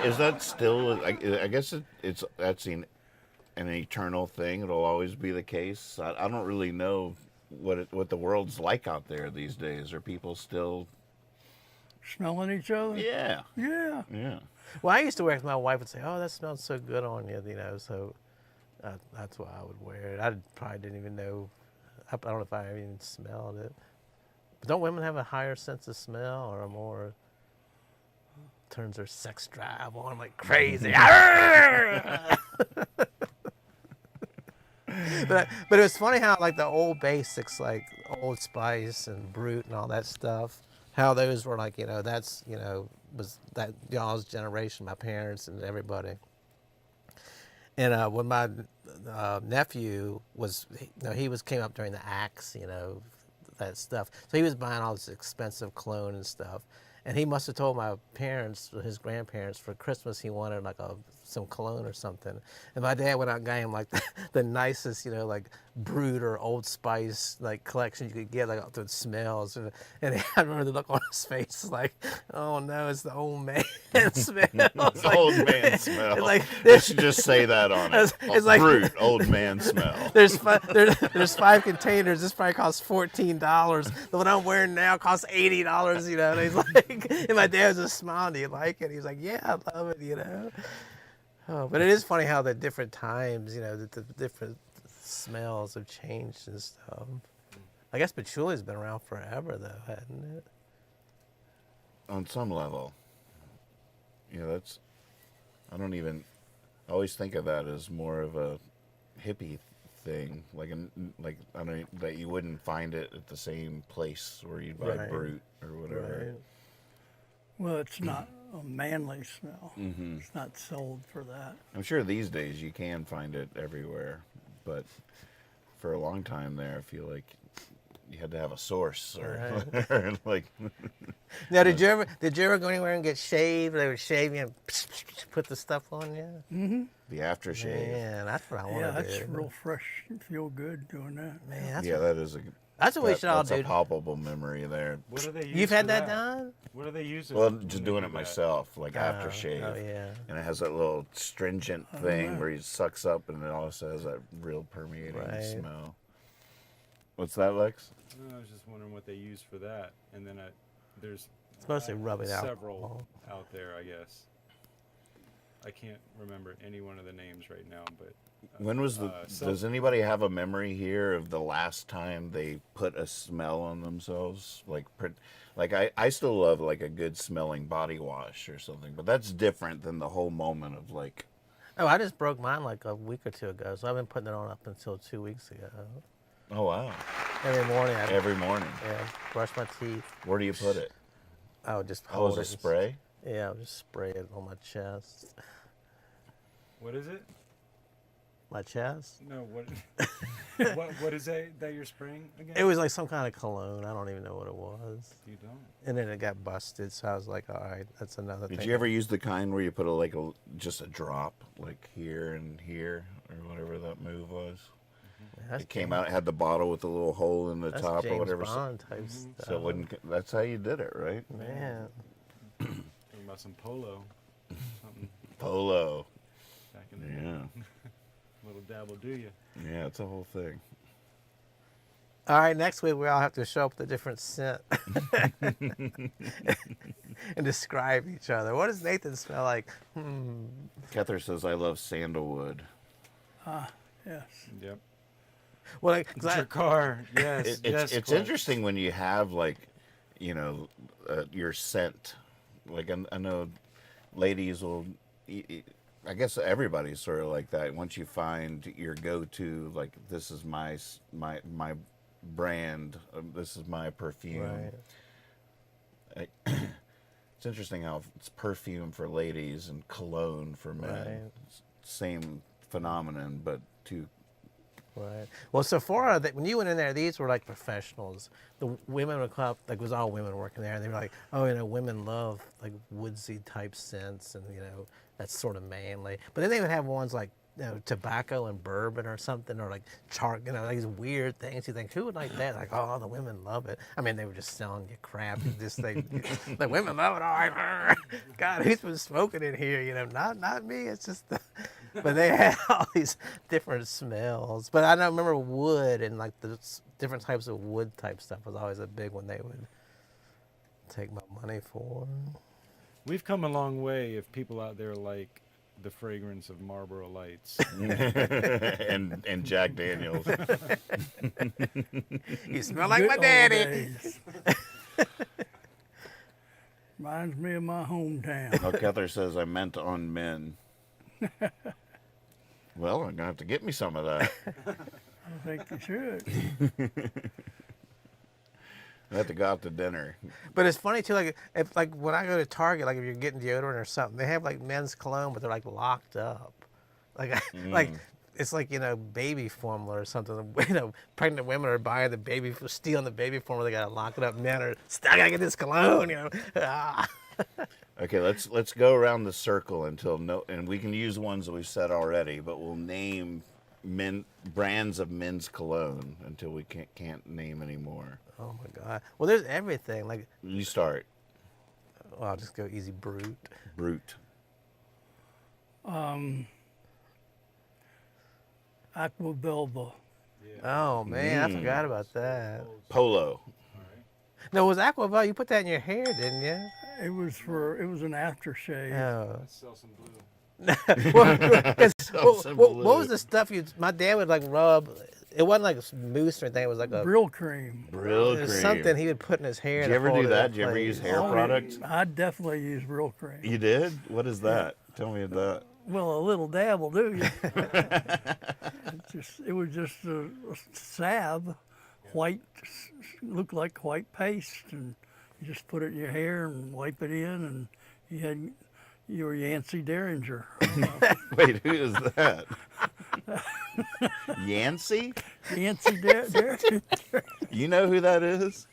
Is that still? I guess that's an eternal thing. It'll always be the case. I don't really know what the world's like out there these days. Are people still? Smelling each other? Yeah, Yeah. yeah. Well, I used to wear it 'cause my wife would say, "Oh, that smells so good on you," so that's why I would wear it. I probably didn't even know. I don't know if I even smelled it. But don't women have a higher sense of smell or a more turns their sex drive on like crazy? But it was funny how like the old basics like Old Spice and Brute and all that stuff, how those were like, that's, was that y'all's generation, my parents and everybody. And when my nephew was, he came up during the Axe, that stuff. So he was buying all this expensive cologne and stuff. And he must have told my parents, his grandparents, for Christmas he wanted like some cologne or something. And my dad went out and got him like the nicest, like Brute or Old Spice like collection you could get, like the smells. And I remember the look on his face, like, oh no, it's the old man smell. It's like, Old man smell. It's like They should just say that on it. It's like- Brute, old man smell. there's 5 containers. This probably costs $14. The one I'm wearing now costs $80. And he's like, and my dad was just smiling. Do you like it? He's like, yeah, I love it. Oh, but it is funny how the different times, the different smells have changed and stuff. I guess patchouli's been around forever, though, hasn't it? On some level. That's. I don't even. I always think of that as more of a hippie thing, I don't that you wouldn't find it at the same place where you'd buy Right. Brute or whatever. Right. Well, it's not a manly smell. Mm-hmm. It's not sold for that. I'm sure these days you can find it everywhere, but for a long time there, I feel like you had to have a source or, or like. Now, did you ever go anywhere and get shaved? They would shave you and put the stuff on you. The aftershave. Man, that's what I want Yeah, to that's do. real fresh. Feel good doing that. Man, that's Yeah, that is that's what we should all that's do. a palpable memory there. What do they use? You've for had that done? What do they use? Well, when just they doing do it that? myself, like aftershave. Oh yeah. And it has that little stringent thing where he sucks up, and it also has that real permeating Right. smell. What's that, Lex? No, I was just wondering what they use for that, and then there's It's mostly rubbing several alcohol. out there, I guess. I can't remember any one of the names right now, but When was the? Does anybody have a memory here of the last time they put a smell on themselves? Like I still love like a good smelling body wash or something, but that's different than the whole moment of like. Oh, I just broke mine like a week or two ago, so I've been putting it on up until 2 weeks ago. Oh wow! Every morning, Every morning. brush my teeth. Where do you put it? I would just Oh, hold is it. it spray? Yeah, I would just spray it on my chest. what is it? My chest. No, what? what is that you're spraying again? It was like some kind of cologne. I don't even know what it was. You don't. And then it got busted, so I was like, all right, that's another thing. Did you ever use the kind where you put just a drop, like here and here, or whatever that move was? That's It came out, it had the bottle with the little hole in the That's top James or whatever. Bond type stuff. So it wouldn't, that's how you did it, right? Man. Talking about some polo. Something Polo. back in the day. Yeah. Little dabble, do you? Yeah, it's a whole thing. All right, next week we all have to show up with a different scent and describe each other. What does Nathan smell like? Kether says, I love sandalwood. Yes. Yep. Well, like, It's your car. Yes. It's Clutch. interesting when you have, like, you know, your scent. Like, I know ladies will, I guess everybody's sort of like that. Once you find your go-to, like, this is my brand, this is my perfume. Right. It's interesting how it's perfume for ladies and cologne for men. Right. Same phenomenon, but two. Right. Well, Sephora, when you went in there, these were like professionals. The women would come up, like it was all women working there, and they were like, oh, you know, women love like woodsy type scents, and you know, that's sort of manly. But then they would have ones like, you know, tobacco and bourbon or something, or like you know, like these weird things. You think, who would like that? Like, oh, the women love it. I mean, they were just selling you crap. This thing, the women love it. All right, God, who's been smoking in here? You know, not me. It's just but they had all these different smells. But I remember wood and like the different types of wood type stuff was always a big one they would take my money for. We've come a long way if people out there like the fragrance of Marlboro Lights. and Jack Daniels. You smell like Good my old daddy. days. Reminds me of my hometown. Well, Kether says, I meant on men. Well, I'm going to have to get me some of that. I think you should. I have to go out to dinner. But it's funny too, like if like when I go to Target, like if you're getting deodorant or something, they have like men's cologne, but they're like locked up. Like like it's like, you know, baby formula or something. You know, pregnant women are buying the baby, stealing the baby formula. They gotta lock it up. Men are, I gotta get this cologne. You know. Ah. Okay, let's go around the circle and we can use ones that we've said already, but we'll name brands of men's cologne until we can't name any more. Oh my God. Well, there's everything. Like, You start. well, I'll just go easy. Brute. Brute. Aquavelva. Oh man, I forgot about that. Polo. No, it was Aquavel. You put that in your hair, didn't you? It was an aftershave. Oh. Let's sell some blue. Well, 'cause some what blue. was the stuff my dad would like rub? It wasn't like mousse or anything. It was like a Brill cream. Brill it was cream. something he would put in his hair. Did to you ever hold do it that? in Did you ever place. use hair Oh, products? I definitely use Brill cream. You did? What is that? Tell me that. Well, a little dab will do you. It was just a salve, white, looked like white paste, and you just put it in your hair and wipe it in, and you were Yancey Derringer. Wait, who is that? Yancey? Yancey Derringer. You know who that is?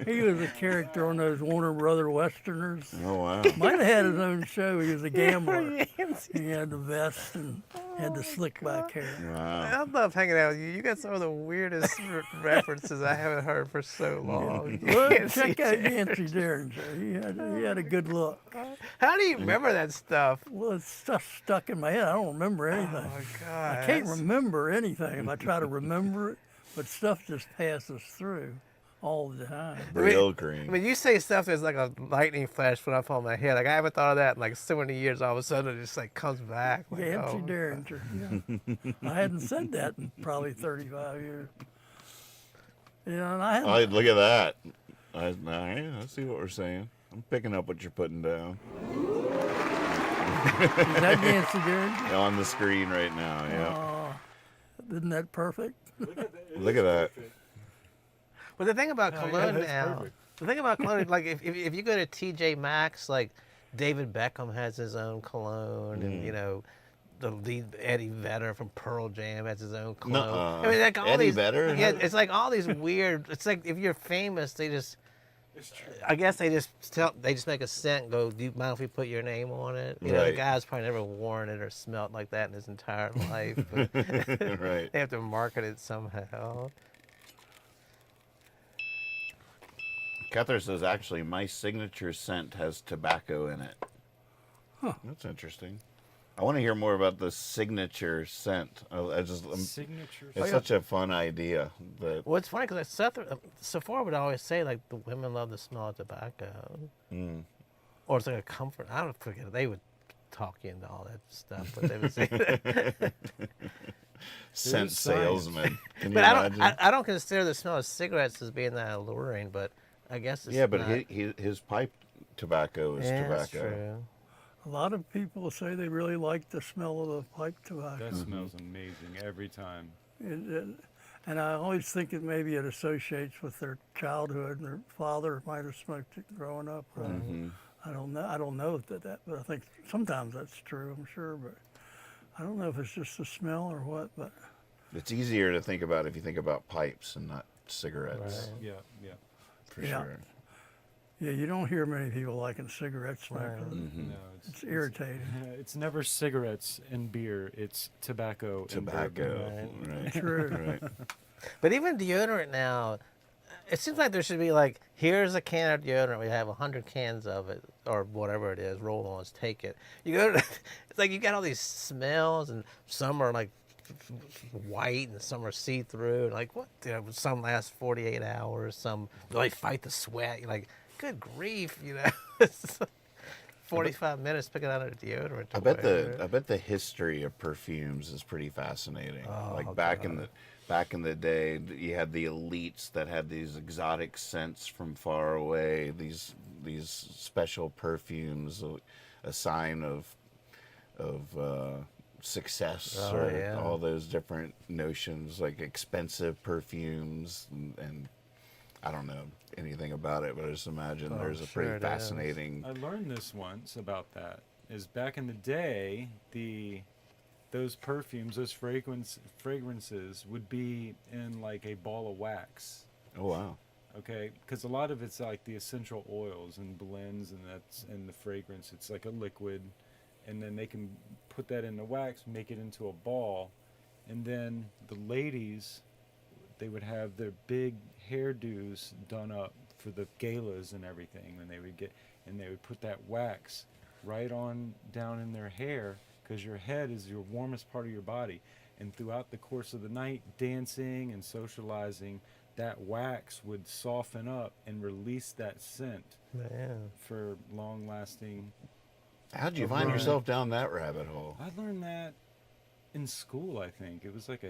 He was a character on those Warner Brother Westerners. Oh, wow. Might have had his own show. He was a gambler. Yancey. He had the vest and had the slick back hair. Wow. I love hanging out with you. You got some of the weirdest references I haven't heard for so long. Look, Yancey check out Derringer. Yancey Derringer. He had a good look. How do you remember that stuff? Well, it's stuff stuck in my head. I don't remember anything. Oh my God. I can't remember anything if I try to remember it, but stuff just passes through all the time. Brill I cream. mean, you say stuff that's like a lightning flash went off on my head. Like I haven't thought of that in like so many years. All of a sudden, it just like comes back. Like, Yancey oh. Derringer. Yeah. I hadn't said that in probably 35 years. You know, and I Oh, hadn't. look at that. All right, I see what we're saying. I'm picking up what you're putting down. Is that Yancey Derringer? On the screen right now, yeah. Isn't that perfect? Look at that. But the thing about Oh, yeah, cologne that's now, perfect. the thing about cologne, like if you go to TJ Maxx, like David Beckham has his own cologne, and you know, the lead Eddie Vedder from Pearl Jam has his own cologne. Nuh-uh. I mean, like all Eddie these, Vedder? yeah, it's like all these weird. It's like if you're famous, they just. I guess they just make a scent and go, do you mind if we put your name on it? You know, the Right. guy's probably never worn it or smelled like that in his entire life. But Right. they have to market it somehow. Cather says, actually, my signature scent has tobacco in it. Huh. That's interesting. I want to hear more about the signature scent. Signature. It's such a fun idea. But Well, it's funny because Sephora would always say, like, the women love the smell of tobacco. Or it's like a comfort. I don't forget. They would talk you into all that stuff, but they would say that. scent science. salesman. Can you But imagine? I don't consider the smell of cigarettes as being that alluring, but I guess it's Yeah, but not. his pipe tobacco is Yeah, that's tobacco. true. A lot of people say they really like the smell of the pipe tobacco. That smells amazing every time. And I always think it maybe it associates with their childhood, and their father might have smoked it growing up. I don't know. I don't know that, but I think sometimes that's true. I'm sure, but I don't know if it's just the smell or what. But It's easier to think about if you think about pipes and not cigarettes, Right. Yeah. for Yeah. sure. yeah, you don't hear many people liking cigarette smoke. Right. No, It's irritating. It's never cigarettes and beer. It's tobacco. And Tobacco, bourbon. right? True. Right. But even deodorant now, it seems like there should be like, here's a can of deodorant. We have 100 cans of it, or whatever it is. Roll-ons, take it. You go to, it's like you got all these smells, and some are like white, and some are see-through. And like what? You know, some last 48 hours. Some really fight the sweat. You're like, good grief, you know. It's 45 minutes picking out a deodorant. To I bet wear. the history of perfumes is pretty fascinating. Oh, like back in the day, you had the elites that had these exotic scents from far away. These special perfumes, a sign of success, Oh, or yeah. all those different notions, like expensive perfumes, and I don't know anything about it, but I just imagine there's a sure pretty it is. fascinating. I learned this once about that. Is back in the day, those perfumes, those fragrances would be in like a ball of wax. Oh wow! Okay, because a lot of it's like the essential oils and blends, and that's in the fragrance. It's like a liquid, and then they can put that in the wax, make it into a ball, and then the ladies, they would have their big hairdos done up for the galas and everything, and they would put that wax right on down in their hair, because your head is your warmest part of your body, and throughout the course of the night, dancing and socializing, that wax would soften up and release that scent Man. for long-lasting. How'd you find yourself down that rabbit hole? I learned that in school. I think it was like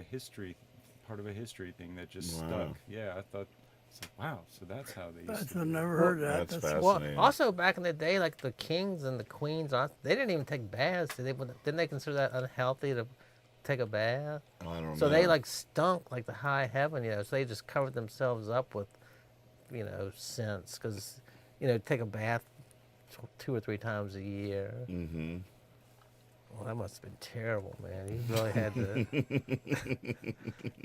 part of a history thing that just Wow. stuck. Yeah, I thought, it's like, wow, so that's how they used I've to. never heard that. That's Well, fascinating. also back in the day, like the kings and the queens, they didn't even take baths. Didn't they consider that unhealthy to take a bath? I don't So know. they like stunk like the high heaven, you know. So they just covered themselves up with, you know, scents, because, you know, take a bath 2 or 3 times a year. Mm-hmm. Well, that must have been terrible, man. You really had to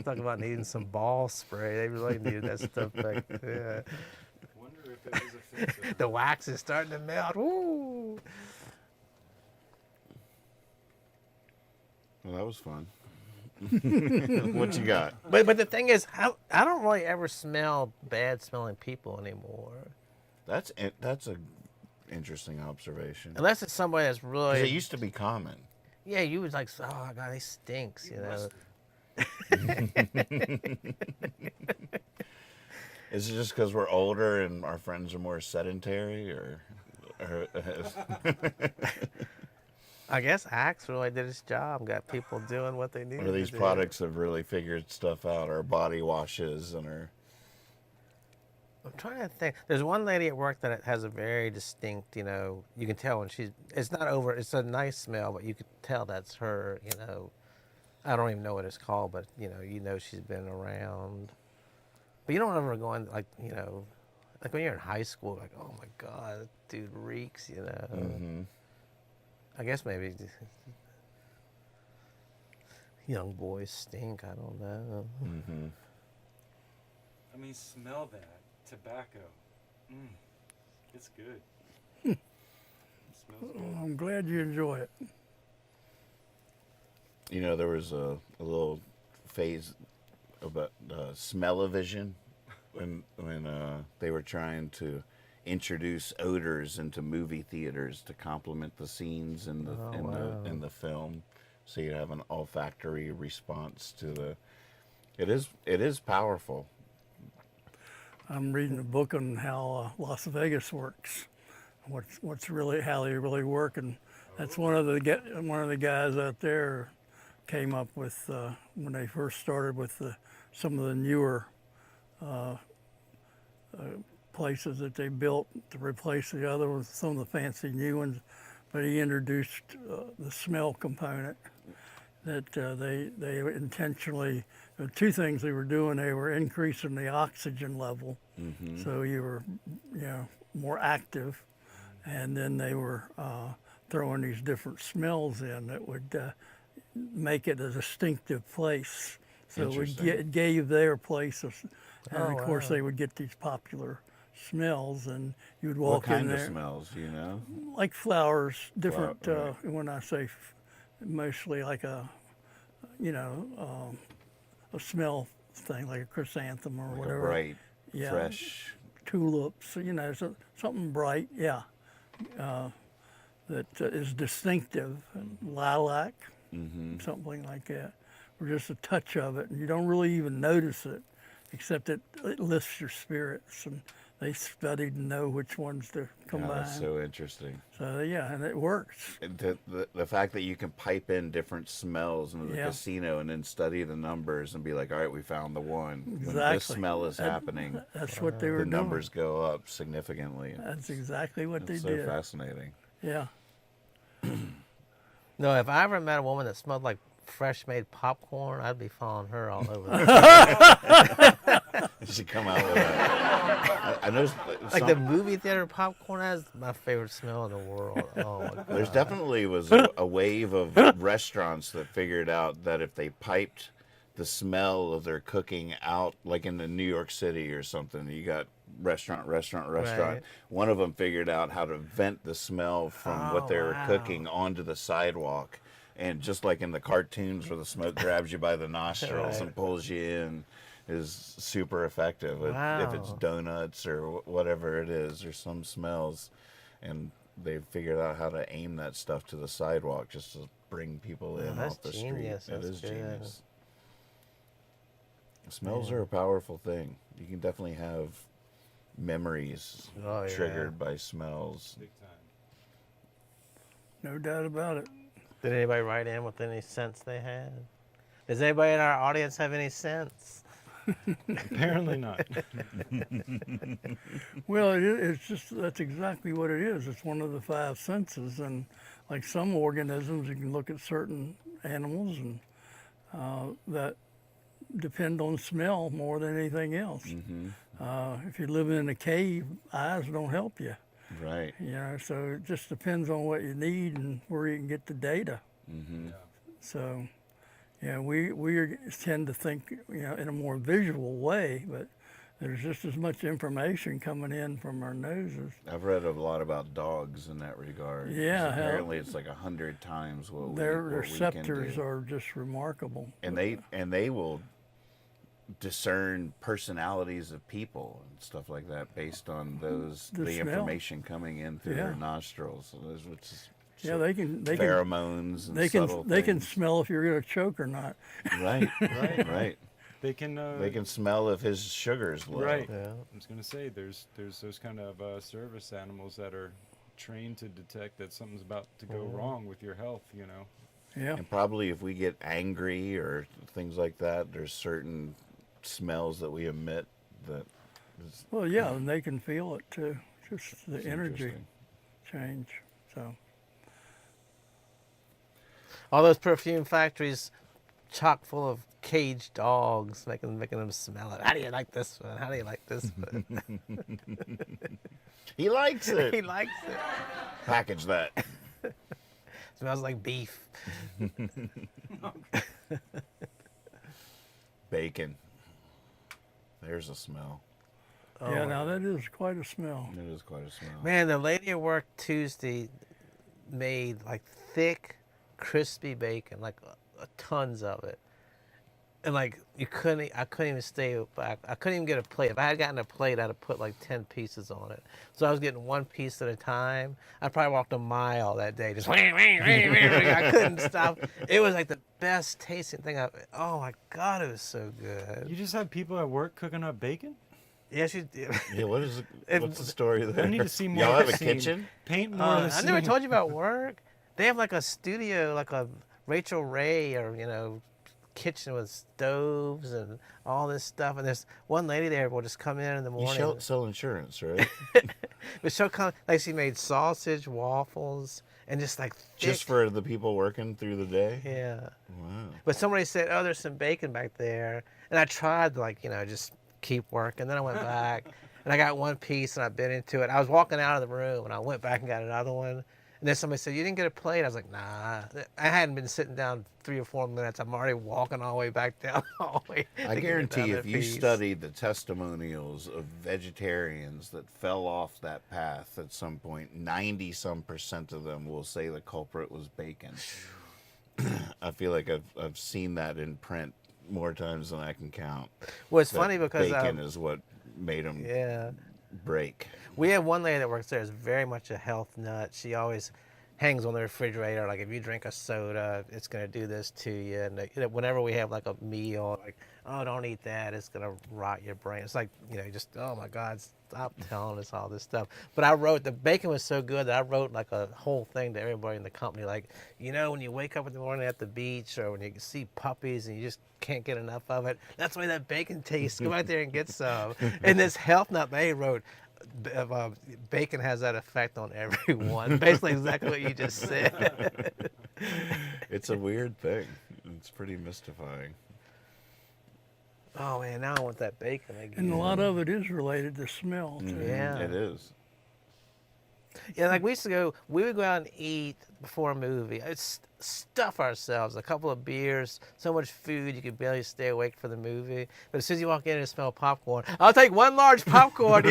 talk about needing some ball spray. They really needed that stuff back then. Wonder if it was offensive. The wax is starting to melt. Woo! Well, that was fun. What you got? But the thing is, I don't really ever smell bad smelling people anymore, That's a interesting observation. unless it's somebody that's 'Cause really. it used to be common. Yeah, you was like, oh god, he stinks, you know. Is it just because we're older and our friends are more sedentary, or I guess Axe really did his job, got people doing what they needed or these to do. products have really figured stuff out? Our body washes and our I'm trying to think. There's one lady at work that has a very distinct, you know, you can tell when it's not over, it's a nice smell, but you could tell that's her, you know. I don't even know what it's called, but, you know she's been around. But you don't ever go in, like, you know, like when you're in high school, like, oh my God, that dude reeks, you know. Mm-hmm. I guess maybe young boys stink. I don't know. Mm-hmm. I mean, smell that tobacco. It's good. It smells good. I'm glad you enjoy it. You know, there was a little phase about smell-o-vision when they were trying to introduce odors into movie theaters to complement the scenes in the film, so you have an olfactory response to the. It is powerful. I'm reading a book on how Las Vegas works, what's really how they really work, and that's one of the guys out there came up with when they first started with some of the newer places that they built to replace the other ones, some of the fancy new ones, but he introduced the smell component that they intentionally. Two things they were doing: they were increasing the oxygen level, so you were, more active, and then they were throwing these different smells in that would make it a distinctive place. So it gave their place, and of course they would get these popular smells, and you would walk in there. What kind of smells, you know? Like flowers, different. When I say mostly like a smell thing, like a chrysanthem or Like whatever. a bright, Yeah. fresh. Tulips, something bright, that is distinctive. Lilac, something like that, or just a touch of it, and you don't really even notice it, except it lifts your spirits. And they studied and know which ones to combine. That's so interesting. So and it works. The fact that you can pipe in different smells into the casino and then study the numbers and be like, all right, we found the one. Exactly. When this smell is happening, That's what they were the doing. numbers go up significantly. That's exactly what It's they did. so fascinating. Yeah. No, if I ever met a woman that smelled like fresh made popcorn, I'd be following her all over the You should come out with that. I know. Like the movie theater popcorn is my favorite smell in the world. Oh my God. There's definitely was a wave of restaurants that figured out that if they piped the smell of their cooking out, like in the New York City or something, you got restaurant. Right. One of them figured out how to vent the smell from what they were cooking onto the sidewalk. And just like in the cartoons where the smoke grabs you by the nostrils and pulls you in, is super effective. If it's donuts or whatever it is, or some smells. And they figured out how to aim that stuff to the sidewalk just to bring people in off the genius. street. It That's is good. genius. Smells are a powerful thing. You can definitely have memories triggered by smells. Big time. No doubt about it. Did anybody write in with any scents they had? Does anybody in our audience have any scents? Apparently not. Well, it's just, that's exactly what it is. It's one of the five senses, and like some organisms, you can look at certain animals and that depend on smell more than anything else. If you're living in a cave, eyes don't help you. Right. So it just depends on what you need and where you can get the data. So, we tend to think, in a more visual way, but there's just as much information coming in from our noses. I've read a lot about dogs in that regard. Yeah, apparently it's like 100 times what Their we can receptors do. are just remarkable. And they will discern personalities of people and stuff like that based on the smell. information coming in through their nostrils, which is They can pheromones and they subtle can things. smell if you're going to choke or not. Right. They can smell if his sugar's low. Right. Yeah. I was gonna say there's those kind of service animals that are trained to detect that something's about to go wrong with your health. Yeah. And probably if we get angry or things like that, there's certain smells that we emit that is Well, yeah, and they can feel it too. Just the energy interesting. change. So. All those perfume factories chock full of caged dogs, making them smell it. How do you like this one? How do you like this one? He likes it. He likes it. Package that. Smells like beef. Bacon. There's a smell. Yeah, now that is quite a smell. It is quite a smell. Man, the lady at work Tuesday made like thick, crispy bacon, like tons of it. And like I couldn't even stay back. I couldn't even get a plate. If I had gotten a plate, I'd have put like 10 pieces on it. So I was getting one piece at a time. I probably walked a mile that day, just I couldn't stop. It was like the best tasting thing oh my God, it was so good. You just have people at work cooking up bacon? Yes, you did. Yeah, what's the story there? I need to see more. Y'all of have the a scene. kitchen? Paint more of the I never scene. told you about work. They have like a studio, like a Rachel Ray or, kitchen with stoves and all this stuff. And there's one lady there will just come in the You morning. sell insurance, right? But she'll come, like she made sausage, waffles, and just like thick. Just for the people working through the day? Yeah. Wow. But somebody said, oh, there's some bacon back there. And I tried to just keep working. Then I went back and I got one piece and I bit into it. I was walking out of the room and I went back and got another one. And then somebody said, you didn't get a plate? I was like, nah. I hadn't been sitting down 3 or 4 minutes. I'm already walking all the way back down the hallway. I to get guarantee another if you piece. studied the testimonials of vegetarians that fell off that path at some point, 90% of them will say the culprit was bacon. I feel like I've seen that in print more times than I can count. Well, it's That funny because bacon is what made them break. we have one lady that works there is very much a health nut. She always hangs on the refrigerator, like if you drink a soda, it's going to do this to you. And whenever we have like a meal, like, oh, don't eat that, it's going to rot your brain. It's like, just, oh my God, stop telling us all this stuff. But I wrote, the bacon was so good that I wrote like a whole thing to everybody in the company, like, when you wake up in the morning at the beach or when you see puppies and you just can't get enough of it, that's the way that bacon tastes. Go out there and get some. And this health nut they wrote, bacon has that effect on everyone. Basically exactly what you just said. It's a weird thing. It's pretty mystifying. Oh man, now I want that bacon again. And a lot of it is related to smell, too. Yeah. It is. Yeah, like we would go out and eat before a movie. It's stuff ourselves, a couple of beers, so much food you could barely stay awake for the movie. But as soon as you walk in and smell popcorn, I'll take one large popcorn,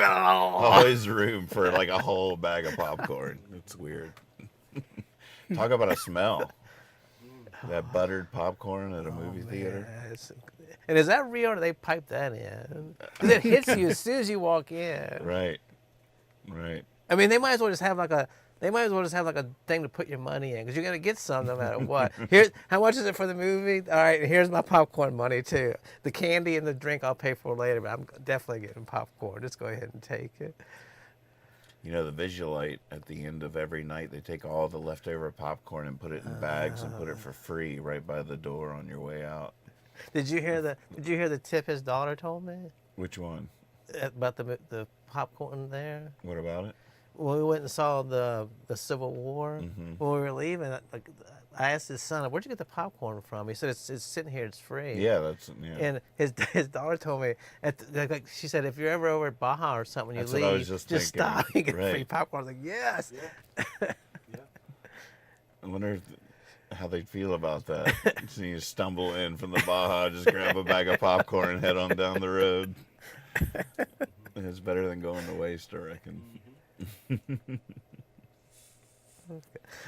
Always room for like a whole bag of popcorn. It's weird. Talk about a smell. That buttered popcorn at a movie theater. Yes. And is that real or do they pipe that in? 'Cause it hits you as soon as you walk in. Right. I mean, they might as well just have like a thing to put your money in because you're gonna get some no matter what. Here's how much is it for the movie? All right, here's my popcorn money too. The candy and the drink I'll pay for later, but I'm definitely getting popcorn. Just go ahead and take it. The Visualite at the end of every night, they take all the leftover popcorn and put it in bags and put it for free right by the door on your way out. Did you hear the tip his daughter told me Which one? about the popcorn there? What about it? When we went and saw the Civil War, when we were leaving, I asked his son, "Where'd you get the popcorn from?" He said, "It's sitting here. It's free." Yeah, And his daughter told me, she said, "If you're ever over at Baja or something, when you That's what I was leave, just just thinking. stop and get Right. free popcorn." I was like, "Yes." I wonder how they'd feel about that. So you stumble in from the Baja, just grab a bag of popcorn and head on down the road. It's better than going to waste, I reckon.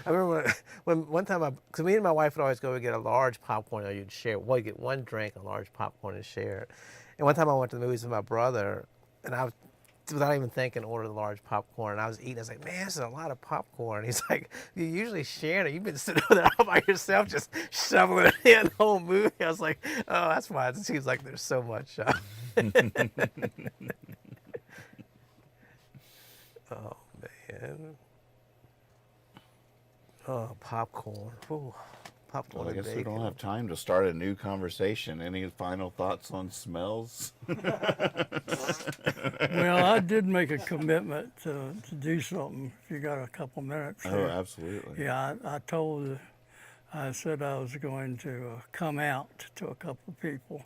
I remember when one time, because me and my wife would always go and get a large popcorn, or you'd share. Well, you get one drink, a large popcorn, and share it. And one time I went to the movies with my brother, and I was, without even thinking, ordered a large popcorn. And I was eating. I was like, "Man, this is a lot of popcorn." He's like, "You usually share it. You've been sitting over there all by yourself, just shoveling it in the whole movie." I was like, "Oh, that's why it seems like there's so much." Oh man. Oh, popcorn. Ooh, popcorn Well, I and guess we bacon. don't have time to start a new conversation. Any final thoughts on smells? Well, I did make a commitment to do something if you got a couple minutes. Oh, here. absolutely. Yeah, I told I said I was going to come out to a couple of people,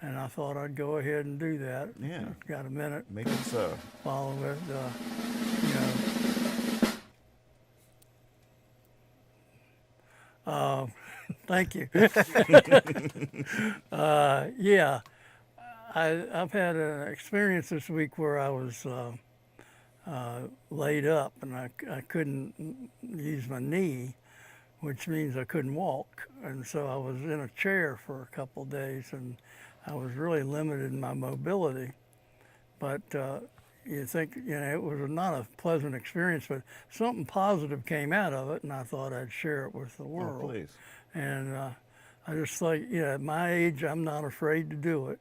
and I thought I'd go ahead and do that. Yeah. Got a minute? Make it so. Follow it. You know. Thank you. Yeah, I've had an experience this week where I was laid up and I couldn't use my knee, which means I couldn't walk. And so I was in a chair for a couple of days and I was really limited in my mobility. But you think, it was not a pleasant experience, but something positive came out of it, and I thought I'd share it with the world. Oh, please. And I just thought, at my age, I'm not afraid to do it.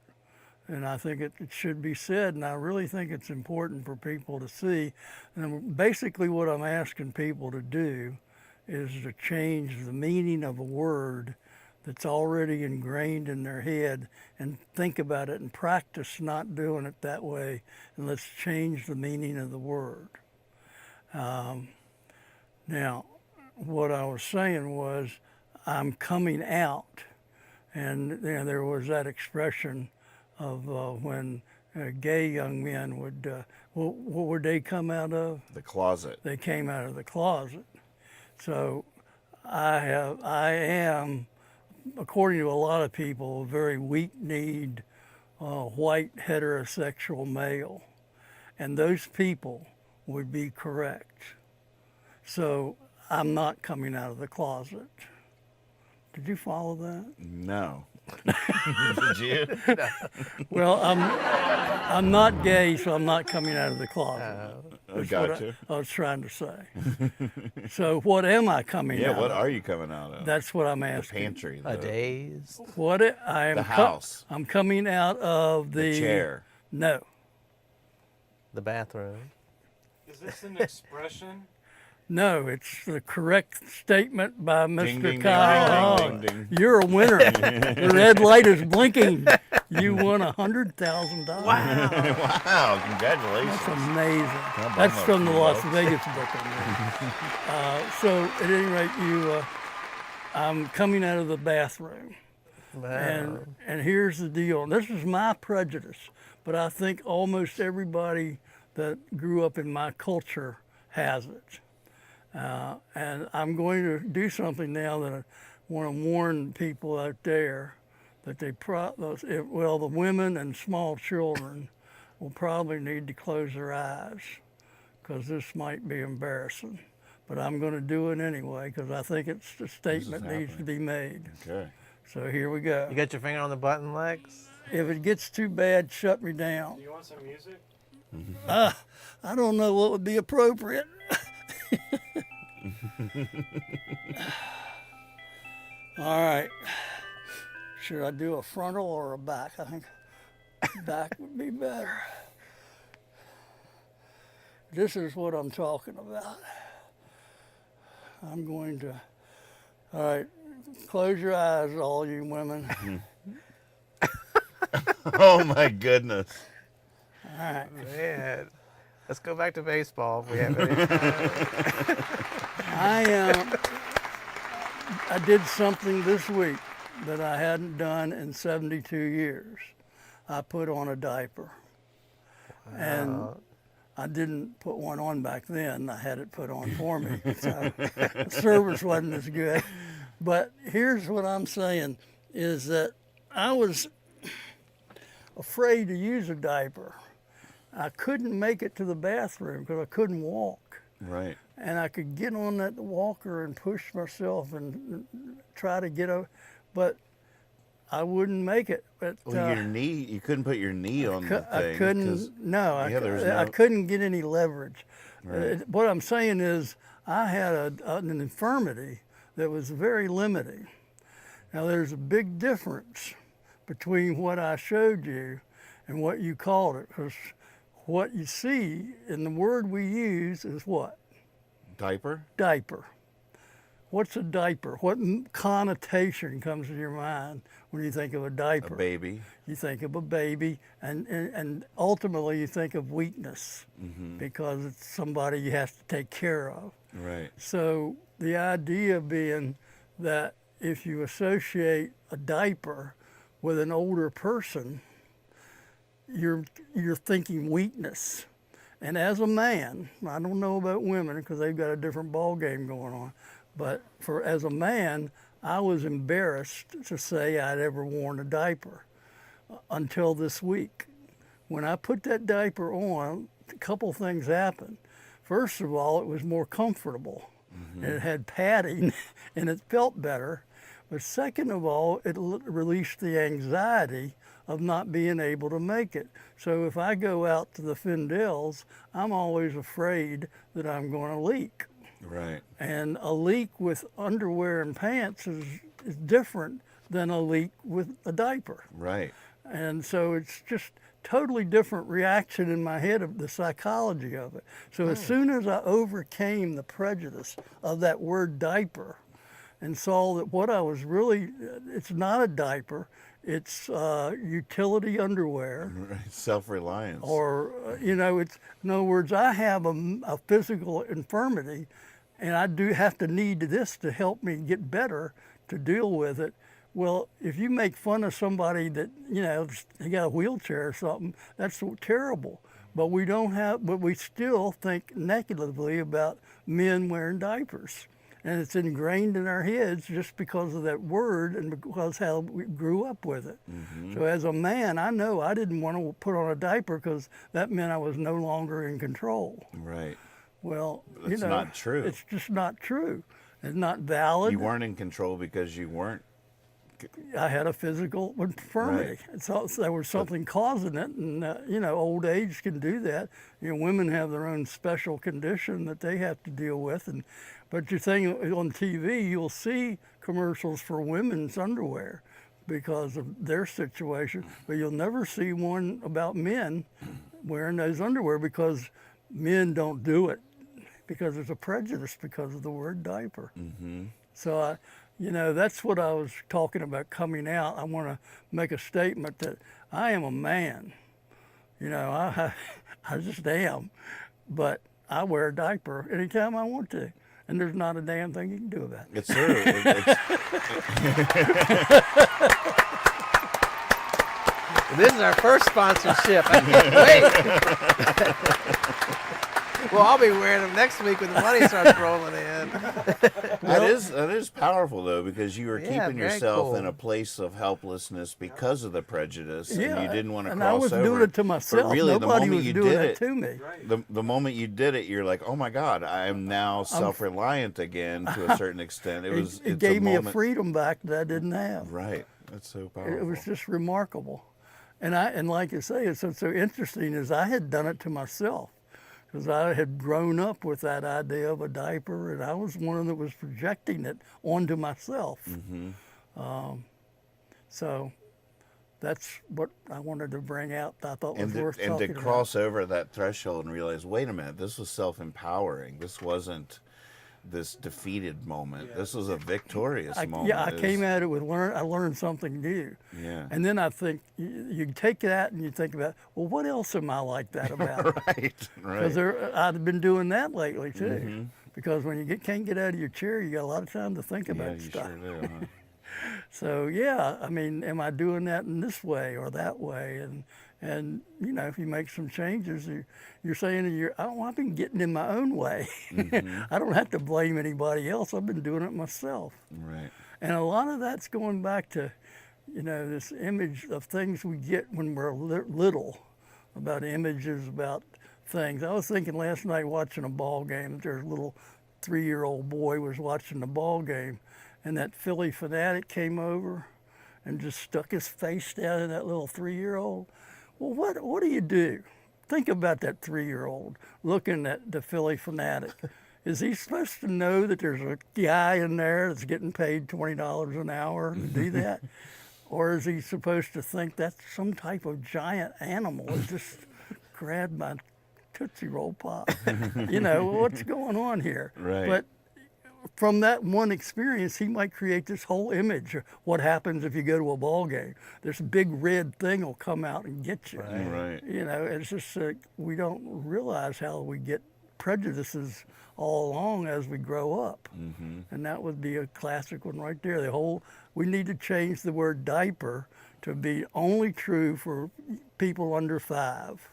And I think it should be said, and I really think it's important for people to see. And basically what I'm asking people to do is to change the meaning of a word that's already ingrained in their head and think about it and practice not doing it that way, and let's change the meaning of the word. Now, what I was saying was I'm coming out, and there was that expression of when gay young men would, what would they come out of? The closet. They came out of the closet. So I am, according to a lot of people, a very weak-kneed, white heterosexual male. And those people would be correct. So I'm not coming out of the closet. Did you follow that? No. Did you? Well, I'm not gay, so I'm not coming out of the closet. That's Got what you. I was trying to say. So what am I coming out Yeah, what of? are you coming out of? That's what I'm the asking. pantry. A The, daze. I am the house. I'm coming out of the chair. No. The bathroom. Is this an expression? No, it's the correct statement by Mr. Ding, ding, Kyle. ding, ding, ding, ding. You're a winner. The red light is blinking. You won $100,000. Wow, congratulations. That's amazing. about That's that, from the you Las know? Vegas book. So at any rate, I'm coming out of the bathroom. Wow. And here's the deal. This is my prejudice, but I think almost everybody that grew up in my culture has it. And I'm going to do something now that I want to warn people out there that the women and small children will probably need to close their eyes because this might be embarrassing. But I'm going to do it anyway because I think it's the statement needs to be made. Okay. So here we go. You got your finger on the button, Lex? If it gets too bad, shut me down. Do you want some music? I don't know what would be appropriate. All right. Should I do a frontal or a back? I think back would be better. This is what I'm talking about. I'm going to, all right, close your eyes, all you women. Oh my goodness. All right. Man. Let's go back to baseball if we have any time. I did something this week that I hadn't done in 72 years. I put on a diaper. Wow. And I didn't put one on back then. I had it put on for me. So the service wasn't as good. But here's what I'm saying is that I was afraid to use a diaper. I couldn't make it to the bathroom because I couldn't walk. Right. And I could get on that walker and push myself and try to get over, but I wouldn't make it. But Well, your knee, you couldn't put your knee on the thing. I couldn't. No, I couldn't get any leverage. Right. What I'm saying is, I had an infirmity that was very limiting. Now, there's a big difference between what I showed you and what you called it, because what you see in the word we use is what? Diaper? Diaper. What's a diaper? What connotation comes to your mind when you think of a diaper? A baby. You think of a baby, and ultimately you think of weakness because it's somebody you have to take care of. Right. So the idea being that if you associate a diaper with an older person, you're thinking weakness. And as a man, I don't know about women because they've got a different ball game going on, but as a man, I was embarrassed to say I'd ever worn a diaper until this week. When I put that diaper on, a couple things happened. First of all, it was more comfortable, and it had padding, and it felt better. But second of all, it released the anxiety of not being able to make it. So if I go out to the Findels, I'm always afraid that I'm going to leak. Right. And a leak with underwear and pants is different than a leak with a diaper. Right. And so it's just totally different reaction in my head of the psychology of it. So as soon as I overcame the prejudice of that word diaper and saw that what I was really, it's not a diaper, it's utility underwear. Right. Self-reliance. Or, you know, it's, in other words, I have a physical infirmity and I do have to need this to help me get better to deal with it. Well, if you make fun of somebody that, you know, they got a wheelchair or something, that's so terrible. But we still think negatively about men wearing diapers. And it's ingrained in our heads just because of that word and because how we grew up with it. So as a man, I know I didn't want to put on a diaper because that meant I was no longer in control. Right. Well, That's not true. It's just not true. It's not valid. You weren't in control because you weren't. I had a physical infirmity. Right. So there was something causing it, and you know, old age can do that. You know, women have their own special condition that they have to deal with, but you're saying on TV, you'll see commercials for women's underwear because of their situation, but you'll never see one about men wearing those underwear because men don't do it because there's a prejudice because of the word diaper. So you know, that's what I was talking about coming out. I want to make a statement that I am a man. You know, I just am. But I wear a diaper anytime I want to. And there's not a damn thing you can do about it. It's true. This is our first sponsorship. I can't wait. Well, I'll be wearing them next week when the money starts rolling in. That is powerful though, because you were keeping very yourself cool. in a place of helplessness because of the prejudice, and you didn't want to and cross over. I was doing it to myself. But really, Nobody the moment was you doing did it to me. the moment you did it, you're like, oh my God, I am now self-reliant again to a certain extent. It gave me a freedom back that I didn't have. Right. That's so powerful. It was just remarkable. And like you say, it's so interesting is I had done it to myself. Because I had grown up with that idea of a diaper, and I was one that was projecting it onto myself. So that's what I wanted to bring out. I thought was worth talking about. And to cross over that threshold and realize, wait a minute, this was self-empowering. This wasn't this defeated moment. This was a victorious moment. Yeah, I came at it with I learned something new. Yeah. And then I think you take that and you think about, well, what else am I like that about? Right. Because I've been doing that lately too. Because when you can't get out of your chair, you got a lot of time to think about stuff. Yeah, you sure do, huh? So yeah, I mean, am I doing that in this way or that way? And you know, if you make some changes, you're saying I've been getting in my own way. I don't have to blame anybody else. I've been doing it myself. Right. And a lot of that's going back to, you know, this image of things we get when we're little, about images, about things. I was thinking last night watching a ball game, there's a little 3-year-old boy was watching the ball game, and that Philly fanatic came over and just stuck his face down in that little 3-year-old. Well, what do you do? Think about that 3-year-old looking at the Philly fanatic. Is he supposed to know that there's a guy in there that's getting paid $20 an hour to do that? Or is he supposed to think that's some type of giant animal that just grabbed my Tootsie Roll Pop? You know, what's going on here? Right. But from that one experience, he might create this whole image of what happens if you go to a ball game. This big red thing will come out and get you. Right. You know, it's just we don't realize how we get prejudices all along as we grow up. And that would be a classic one right there. We need to change the word diaper to be only true for people under 5,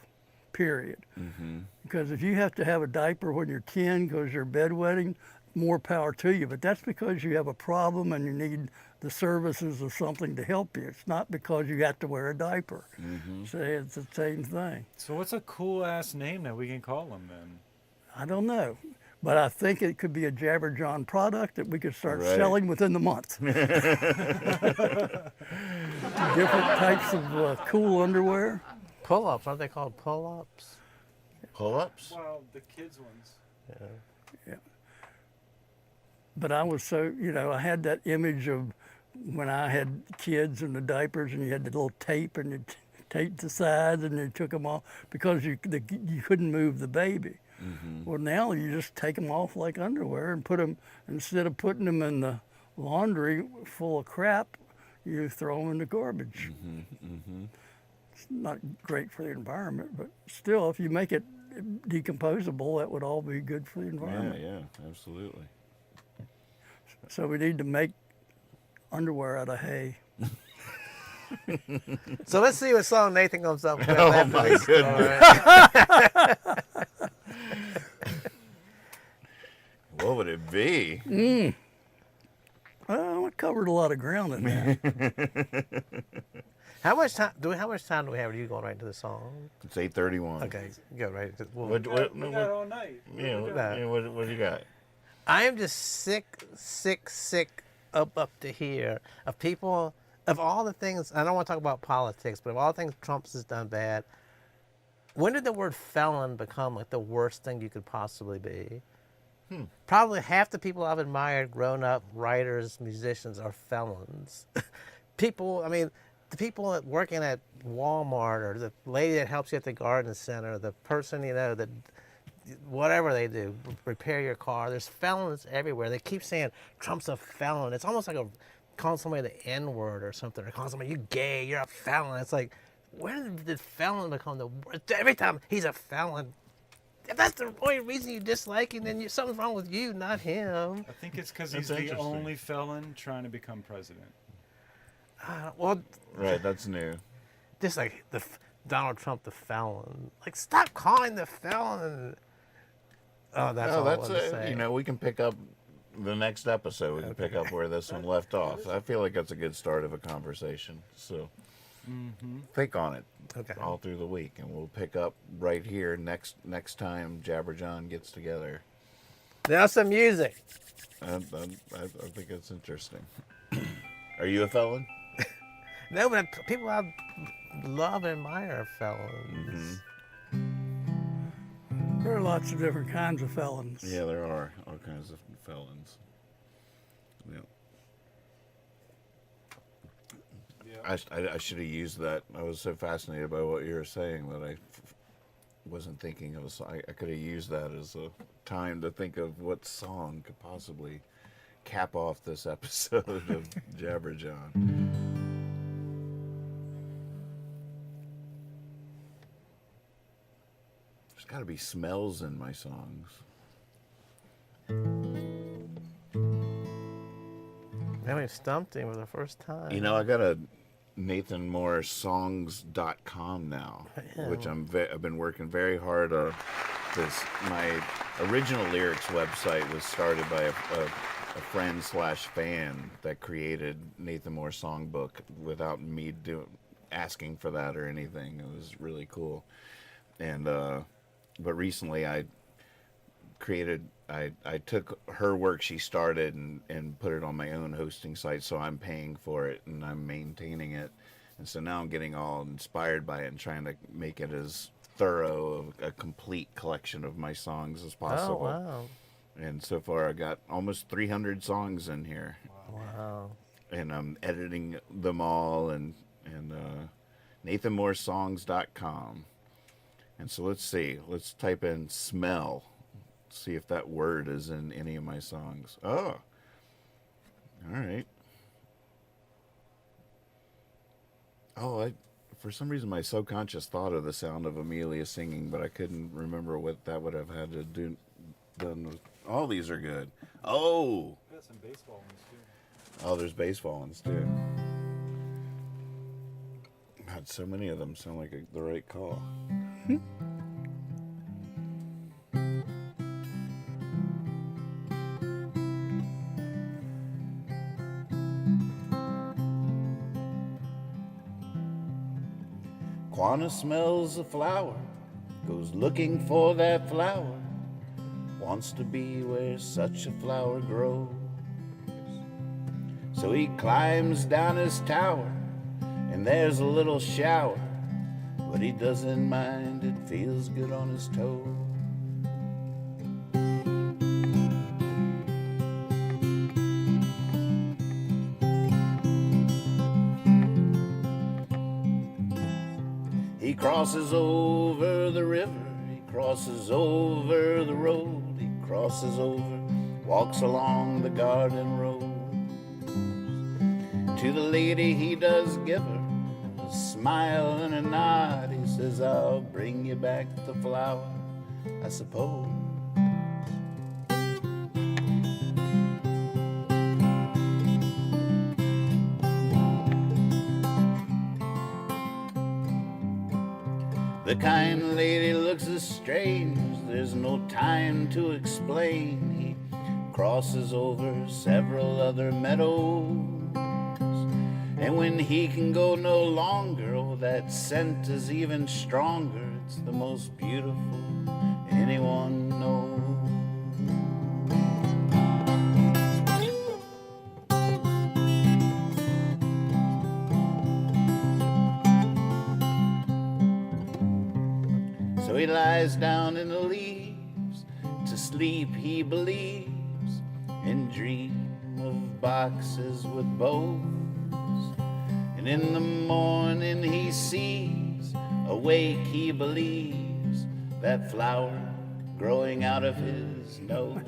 period. Because if you have to have a diaper when you're 10 because you're bedwetting, more power to you. But that's because you have a problem and you need the services of something to help you. It's not because you have to wear a diaper. So it's the same thing. So what's a cool ass name that we can call them then? I don't know. But I think it could be a Jabber Jawn product that we could start Right. selling within the month. Different types of cool underwear. Pull-ups, aren't they called pull-ups? Pull-ups? Well, the kids ones. Yeah. But I was so, I had that image of when I had kids and the diapers and you had the little tape and you taped the sides and you took them off because you couldn't move the baby. Well, now you just take them off like underwear and put them, instead of putting them in the laundry full of crap, you throw them in the garbage. It's not great for the environment, but still, if you make it decomposable, that would all be good for the environment. Yeah, absolutely. So we need to make underwear out of hay. So let's see what song Nathan comes up with. Oh my goodness. What would it be? Well, I covered a lot of ground in that. How much time do we have? Are you going right into the song? It's 8:31. Okay, go right. What all night. what do you got? I am just sick up to here of people, of all the things. I don't want to talk about politics, but of all the things Trump has done bad, when did the word felon become like the worst thing you could possibly be? Probably half the people I've admired, grown up, writers, musicians, are felons. People, I mean, the people working at Walmart, or the lady that helps you at the garden center, the person, that whatever they do, repair your car, there's felons everywhere. They keep saying Trump's a felon. It's almost like calling somebody the N-word or something, or calling somebody, you gay, you're a felon. It's like, where did felon become the word? Every time he's a felon. If that's the only reason you dislike him, then something's wrong with you, not him. I think it's because That's he's the interesting. only felon trying to become president. Well, Right, that's new. just like Donald Trump the felon. Like, stop calling the felon. Oh, that's all I wanted to say. We can pick up the next episode. We can pick up where this one left off. I feel like that's a good start of a conversation. So think on it all through the week, and we'll pick up right here next time Jabber Jawn gets together. Now some music. I think it's interesting. Are you a felon? No, but people I love and admire are felons. There are lots of different kinds of felons. Yeah, there are all kinds of felons. Yeah. I should have used that. I was so fascinated by what you were saying that I wasn't thinking of a song. I could have used that as a time to think of what song could possibly cap off this episode of Jabber Jawn. There's got to be smells in my songs. Man, we stumped him for the first time. I got a NathanMooreSongs.com now, which I've been working very hard on. My original lyrics website was started by a friend/fan that created Nathan Moore Songbook without me asking for that or anything. It was really cool. And but recently I took her work she started and put it on my own hosting site, so I'm paying for it and I'm maintaining it. And so now I'm getting all inspired by it and trying to make it as thorough, a complete collection of my songs as possible. Oh, wow. And so far I got almost 300 songs in here. Wow. And I'm editing them all and NathanMooreSongs.com. And so let's see. Let's type in smell. See if that word is in any of my songs. Oh. All right. Oh, for some reason, my subconscious thought of the sound of Amelia singing, but I couldn't remember what that would have had to do. Done with. All these are good. Oh, Got some baseball ones too. oh, there's baseball ones too. God, so many of them sound like the right call. Quanah smells a flower, goes looking for that flower, wants to be where such a flower grows. So he climbs down his tower, and there's a little shower, but he doesn't mind, it feels good on his toes. He crosses over the river, he crosses over the road, he crosses over, walks along the garden road. To the lady he does give her a smile and a nod. He says, I'll bring you back the flower, I suppose. The kind lady looks as strange, there's no time to explain. He crosses over several other meadows, and when he can go no longer, oh, that scent is even stronger. It's the most beautiful anyone knows. So he lies down in the leaves, to sleep he believes, and dream of boxes with bows. And in the morning he sees, awake he believes, that flower growing out of his nose.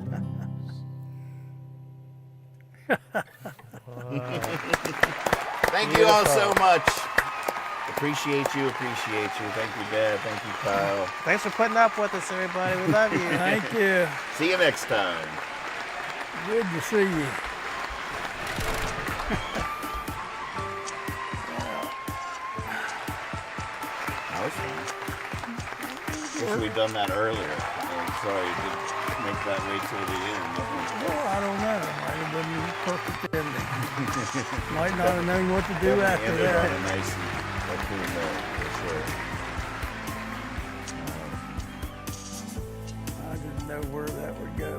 Thank you all so much. Appreciate you. Thank you, Dad. Thank you, Kyle. Thanks for putting up with us, everybody. We love you. Thank you. See you next time. Good to see you. That was fun. Wish we'd done that earlier. I'm sorry, didn't make that wait till the end. Well, I don't know. Might have been a perfect ending. Might not have known what to do after Ended on a that. nice clean note, for sure. I didn't know where that would go.